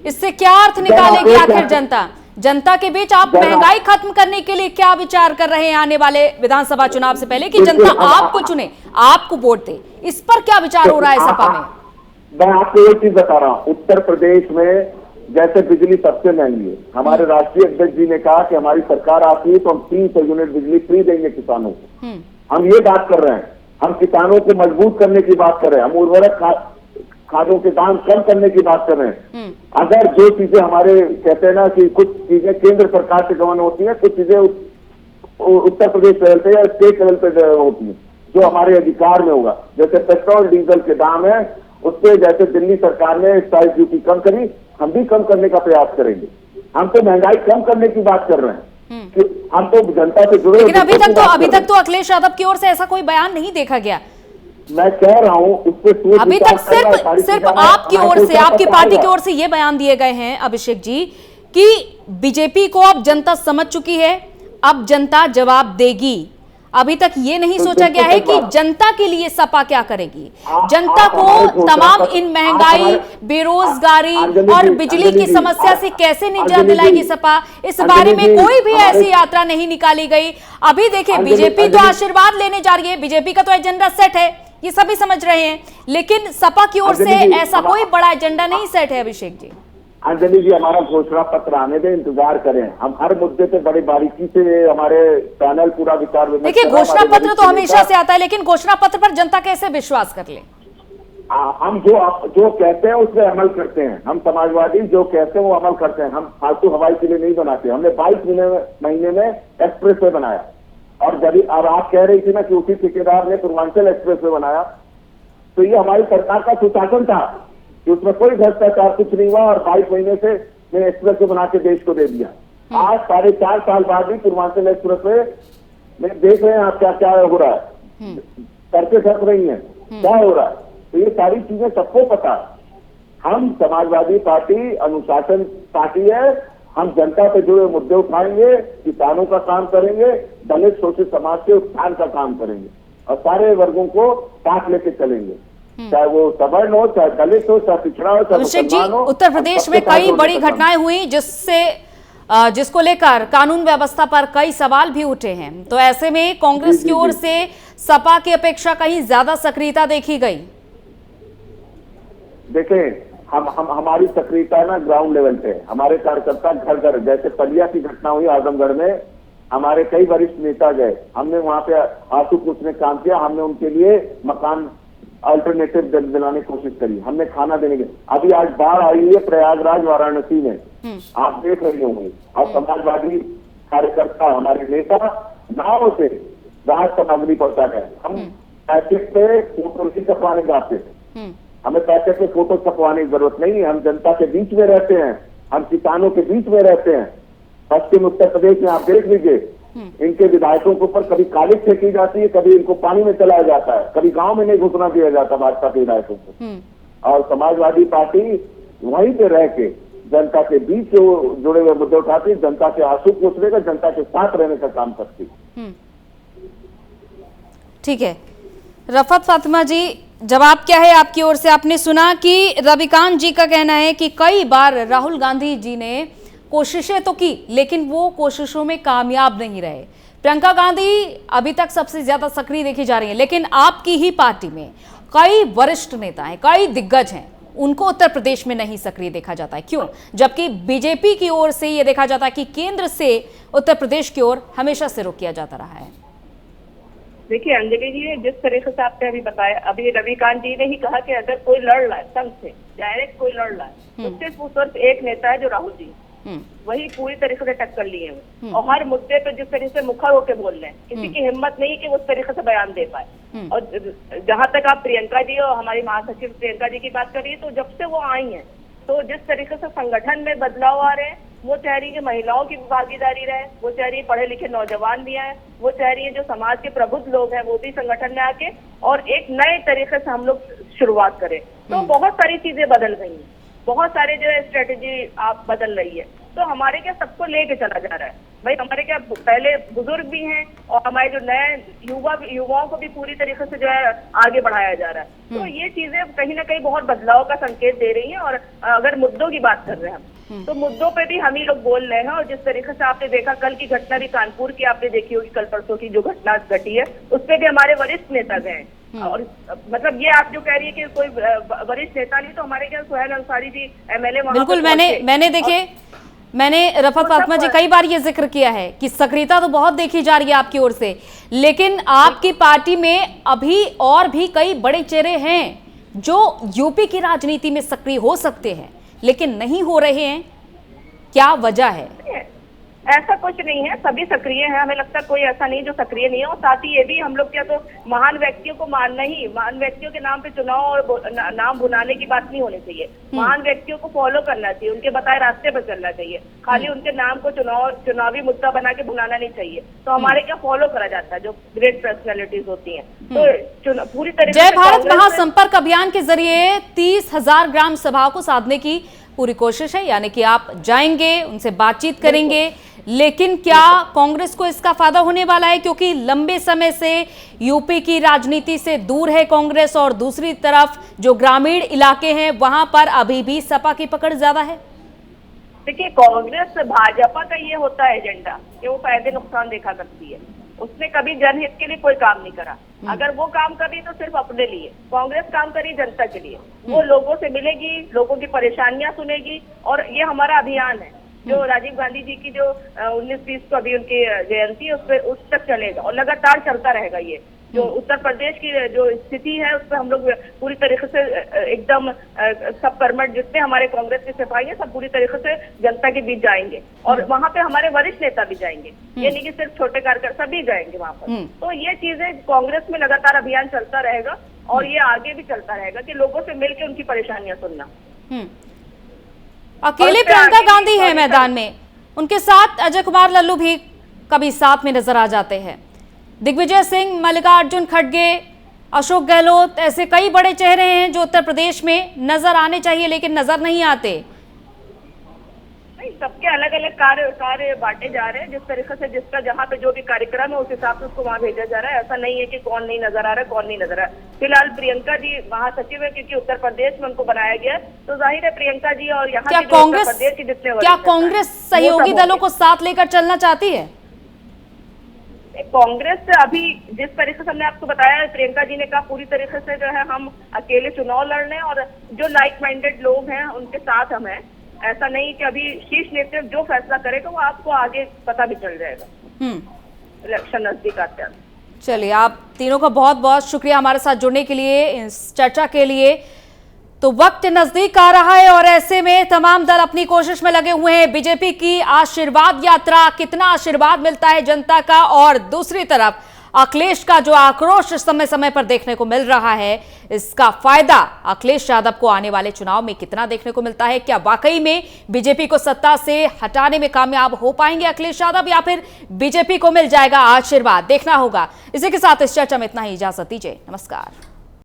इससे क्या अर्थ निकालेगी आखिर जनता? जनता के बीच आप महंगाई खत्म करने के लिए क्या विचार कर रहे हैं आने वाले विधानसभा चुनाव से पहले कि जनता आपको चुने, आपको वोट दे, इस पर क्या विचार हो रहा है सपा में? मैं आपको एक चीज बता रहा हूँ, उत्तर प्रदेश में जैसे बिजली सबसे महंगी है, हमारे राष्ट्रीय अध्यक्ष जी ने कहा कि हमारी सरकार आती है तो हम 300 यूनिट बिजली फ्री देंगे किसानों को। हम ये बात कर रहे हैं, हम किसानों को मजबूत करने की बात कर रहे हैं, हम उर्वरक खादों के दाम कम करने की बात कर रहे हैं। अगर जो चीजें हमारे कहते हैं ना कि कुछ चीजें केंद्र सरकार से गवर्न होती है, कुछ चीजें उत्तर प्रदेश लेवल पे या स्टेट लेवल पे होती है जो हमारे अधिकार में होगा, जैसे पेट्रोल डीजल के दाम है उससे, जैसे दिल्ली सरकार ने एक्साइज ड्यूटी कम करी, हम भी कम करने का प्रयास करेंगे। हम तो महंगाई कम करने की बात कर रहे हैं कि हम तो जनता से जुड़े। लेकिन अभी तक तो अखिलेश यादव की ओर से ऐसा कोई बयान नहीं देखा गया। मैं कह रहा हूं उस पर अभी तक सिर्फ आपकी ओर से, आपकी पार्टी की ओर से ये बयान दिए गए हैं अभिषेक जी कि बीजेपी को अब जनता समझ चुकी है, अब जनता जवाब देगी। अभी तक ये नहीं सोचा गया है कि जनता के लिए सपा क्या करेगी, जनता को तमाम इन महंगाई, बेरोजगारी और बिजली की समस्या से कैसे निजात दिलाएगी सपा। इस बारे में कोई भी ऐसी यात्रा नहीं निकाली गई। अभी देखिए बीजेपी तो आशीर्वाद लेने जा रही है, बीजेपी का तो एजेंडा सेट है, ये सभी समझ रहे हैं, लेकिन सपा की ओर से ऐसा कोई बड़ा एजेंडा नहीं सेट है। अभिषेक जी, अंजलि जी, हमारा घोषणा पत्र आने दें, इंतजार करें। हम हर मुद्दे पे बड़ी बारीकी से हमारे पैनल पूरा विचार विमर्श। देखिए घोषणा पत्र तो हमेशा से आता है, लेकिन घोषणा पत्र पर जनता कैसे विश्वास कर ले। हम जो कहते हैं उसमें अमल करते हैं। हम समाजवादी जो कहते हैं वो अमल करते हैं। हम फालतू हवाई के लिए नहीं बनाते। हमने 22 महीने में एक्सप्रेस वे बनाया, और जब अब आप कह रही थी ना कि उसी ठेकेदार ने पूर्वांचल एक्सप्रेस वे बनाया, तो ये हमारी सरकार का सुशासन था कि उसमें कोई भ्रष्टाचार कुछ नहीं हुआ, और 22 महीने से मैंने एक्सप्रेस वे बना के देश को दे दिया। आज 4.5 साल बाद भी पूर्वांचल एक्सप्रेस वे में देख रहे हैं आप क्या क्या हो रहा है, सड़कें ढक रही हैं, क्या हो रहा है। तो ये सारी चीजें सबको पता है। हम समाजवादी पार्टी अनुशासन पार्टी है। हम जनता से जुड़े मुद्दे उठाएंगे, किसानों का काम करेंगे, दलित शोषित समाज के उत्थान का काम करेंगे, और सारे वर्गों को साथ लेके चलेंगे, चाहे वो सवर्ण हो, चाहे दलित हो, चाहे पिछड़ा हो, चाहे मुसलमान हो। उत्तर प्रदेश में कई बड़ी घटनाएं हुई जिसको लेकर कानून व्यवस्था पर कई सवाल भी उठे हैं, तो ऐसे में कांग्रेस की ओर से सपा की अपेक्षा कहीं ज्यादा सक्रियता देखी गई। देखें, हमारी सक्रियता ना ग्राउंड लेवल पे। हमारे कार्यकर्ता घर घर, जैसे पलिया की घटना हुई आजमगढ़ में, हमारे कई वरिष्ठ नेता गए, हमने वहां पे आंसू पूछने काम किया, हमने उनके लिए मकान अल्टरनेटिव दिलाने की कोशिश करी, हमने खाना देने के। अभी आज बाढ़ आई है प्रयागराज वाराणसी में, आप देख रहे होंगे, और समाजवादी कार्यकर्ता हमारे नेता नाव से राहत सामग्री पहुंचा गए। हम पैकेट पे फोटो नहीं छपवाने जाते, हमें पैकेट पे फोटो छपवाने की जरूरत नहीं है। हम जनता के बीच में रहते हैं, हम किसानों के बीच में रहते हैं। पश्चिम उत्तर प्रदेश में आप देख लीजिए, इनके विधायकों के ऊपर कभी कालिख फेंकी जाती है, कभी इनको पानी में चलाया जाता है, कभी गांव में नहीं घुसना दिया जाता भाजपा के विधायकों को। और समाजवादी पार्टी वहीं पे रह के जनता के बीच जुड़े हुए मुद्दे उठाती, जनता के आंसू पोंछने का, जनता के साथ रहने का काम करती। ठीक है, रफत फातिमा जी, जवाब क्या है आपकी ओर से? आपने सुना कि रविकांत जी का कहना है कि कई बार राहुल गांधी जी ने कोशिशें तो की, लेकिन वो कोशिशों में कामयाब नहीं रहे। प्रियंका गांधी अभी तक सबसे ज्यादा सक्रिय देखी जा रही है, लेकिन आपकी ही पार्टी में कई वरिष्ठ नेता हैं, कई दिग्गज हैं, उनको उत्तर प्रदेश में नहीं सक्रिय देखा जाता है। क्यों? जबकि बीजेपी की ओर से यह देखा जाता है कि केंद्र से उत्तर प्रदेश की ओर हमेशा से रुख किया जाता रहा है। देखिए अंजलि जी, जिस तरीके से आपने अभी बताया, अभी रविकांत जी ने ही कहा कि अगर कोई लड़ रहा है संघ से, डायरेक्ट कोई लड़ रहा है, तो सिर्फ एक नेता है जो राहुल जी, वही पूरी तरीके से टक्कर लिए हैं, और हर मुद्दे पे जिस तरीके से मुखर होकर बोल रहे हैं, किसी की हिम्मत नहीं कि उस तरीके से बयान दे पाए। और जहां तक आप प्रियंका जी और हमारी महासचिव प्रियंका जी की बात करिए, तो जब से वो आई हैं, तो जिस तरीके से संगठन में बदलाव आ रहे हैं, वो चाह रही है महिलाओं की भागीदारी रहे, वो चाह रही है पढ़े लिखे नौजवान भी आए, वो चाह रही है जो समाज के प्रबुद्ध लोग हैं वो भी संगठन में आके और एक नए तरीके से हम लोग शुरुआत करें। तो बहुत सारी चीजें बदल गई हैं, बहुत सारे जो है स्ट्रेटेजी आप बदल रही है। तो हमारे क्या सबको लेके चला जा रहा है भाई, हमारे क्या पहले बुजुर्ग भी हैं और हमारे जो नए युवाओं को भी पूरी तरीके से जो है आगे बढ़ाया जा रहा है। तो ये चीजें कहीं ना कहीं बहुत बदलाव का संकेत दे रही हैं। और अगर मुद्दों की बात कर रहे हैं हम, तो मुद्दों पे भी हम ही लोग बोल रहे हैं। और जिस तरीके से आपने देखा, कल की घटना भी कानपुर की आपने देखी होगी, कल परसों की जो घटना घटी है, उस पर भी हमारे वरिष्ठ नेता गए। और मतलब ये आप जो कह रही है कि कोई वरिष्ठ नेता नहीं, तो हमारे क्या सुहेल अंसारी जी MLA वहां बिल्कुल, मैंने रफत फातिमा जी कई बार ये जिक्र किया है कि सक्रियता तो बहुत देखी जा रही है आपकी ओर से, लेकिन आपकी पार्टी में अभी और भी कई बड़े चेहरे हैं जो यूपी की राजनीति में सक्रिय हो सकते हैं, लेकिन नहीं हो रहे हैं। क्या वजह है? ऐसा कुछ नहीं है, सभी सक्रिय हैं। हमें लगता है कोई ऐसा नहीं जो सक्रिय नहीं है। और साथ ही ये भी हम लोग क्या तो महान व्यक्तियों को मानना ही, महान व्यक्तियों के नाम पे चुनाव और नाम भुनाने की बात नहीं होनी चाहिए। महान व्यक्तियों को फॉलो करना चाहिए, उनके बताए रास्ते पर चलना चाहिए। खाली उनके नाम को चुनावी मुद्दा बना के भुनाना नहीं चाहिए। तो हमारे क्या फॉलो करा जाता है जो ग्रेट पर्सनैलिटीज होती है। तो पूरी तरीके जय से भारत कांग्रेस महासंपर्क अभियान के जरिए 30,000 ग्राम सभाओं को साधने की पूरी कोशिश है, यानी कि आप जाएंगे, उनसे बातचीत करेंगे, लेकिन क्या कांग्रेस को इसका फायदा होने वाला है? क्योंकि लंबे समय से यूपी की राजनीति से दूर है कांग्रेस, और दूसरी तरफ जो ग्रामीण इलाके हैं वहां पर अभी भी सपा की पकड़ ज्यादा है। देखिए, कांग्रेस भाजपा का ये होता है एजेंडा कि वो फायदे नुकसान देखा करती है। उसने कभी जनहित के लिए कोई काम नहीं करा। अगर वो काम करी तो सिर्फ अपने लिए। कांग्रेस काम करी जनता के लिए। वो लोगों से मिलेगी, लोगों की परेशानियां सुनेगी, और ये हमारा अभियान है जो राजीव गांधी जी की जो 19-20 को अभी उनकी जयंती है उस तक चलेगा और लगातार चलता रहेगा। ये जो उत्तर प्रदेश की जो स्थिति है उस पर हम लोग पूरी तरीके से एकदम सब कर्मठ जितने हमारे कांग्रेस के सिपाही हैं सब पूरी तरीके से जनता के बीच जाएंगे, और वहां पे हमारे वरिष्ठ नेता भी जाएंगे। ये नहीं कि सिर्फ छोटे कार्यकर्ता, सभी जाएंगे वहां पर। तो ये चीजें कांग्रेस में लगातार अभियान चलता रहेगा, और ये आगे भी चलता रहेगा कि लोगों से मिलकर उनकी परेशानियां सुनना। अकेले प्रियंका गांधी है मैदान में, उनके साथ अजय कुमार लल्लू भी कभी साथ में नजर आ जाते हैं। दिग्विजय सिंह, मल्लिकार्जुन खड़गे, अशोक गहलोत, ऐसे कई बड़े चेहरे हैं जो उत्तर प्रदेश में नजर आने चाहिए लेकिन नजर नहीं आते। नहीं, सबके अलग अलग कार्य बांटे जा रहे हैं। जिस तरीके से जिसका जहाँ पे जो भी कार्यक्रम है उस हिसाब से उसको वहाँ भेजा जा रहा है। ऐसा नहीं है कि कौन नहीं नजर आ रहा है, कौन नहीं नजर आ रहा है। फिलहाल प्रियंका जी महासचिव है क्योंकि उत्तर प्रदेश में उनको बनाया गया है, तो जाहिर है प्रियंका जी और यहाँ क्या की जो उत्तर प्रदेश की जितने क्या कांग्रेस सहयोगी दलों को साथ लेकर चलना चाहती है? कांग्रेस अभी जिस तरीके से हमने आपको बताया, प्रियंका जी ने कहा पूरी तरीके से जो है हम अकेले चुनाव लड़ने और जो लाइक माइंडेड लोग हैं उनके साथ हम हैं। ऐसा नहीं कि अभी शीर्ष नेतृत्व जो फैसला करेगा वो आपको आगे पता भी चल जाएगा। इलेक्शन नजदीक आते हैं। चलिए, आप तीनों का बहुत बहुत शुक्रिया हमारे साथ जुड़ने के लिए, इस चर्चा के लिए। तो वक्त नजदीक आ रहा है और ऐसे में तमाम दल अपनी कोशिश में लगे हुए हैं। बीजेपी की आशीर्वाद यात्रा, कितना आशीर्वाद मिलता है जनता का, और दूसरी तरफ अखिलेश का जो आक्रोश समय समय पर देखने को मिल रहा है, इसका फायदा अखिलेश यादव को आने वाले चुनाव में कितना देखने को मिलता है? क्या वाकई में बीजेपी को सत्ता से हटाने में कामयाब हो पाएंगे अखिलेश यादव, या फिर बीजेपी को मिल जाएगा आशीर्वाद? देखना होगा। इसी के साथ इस चर्चा में इतना ही, इजाजत दीजिए, नमस्कार।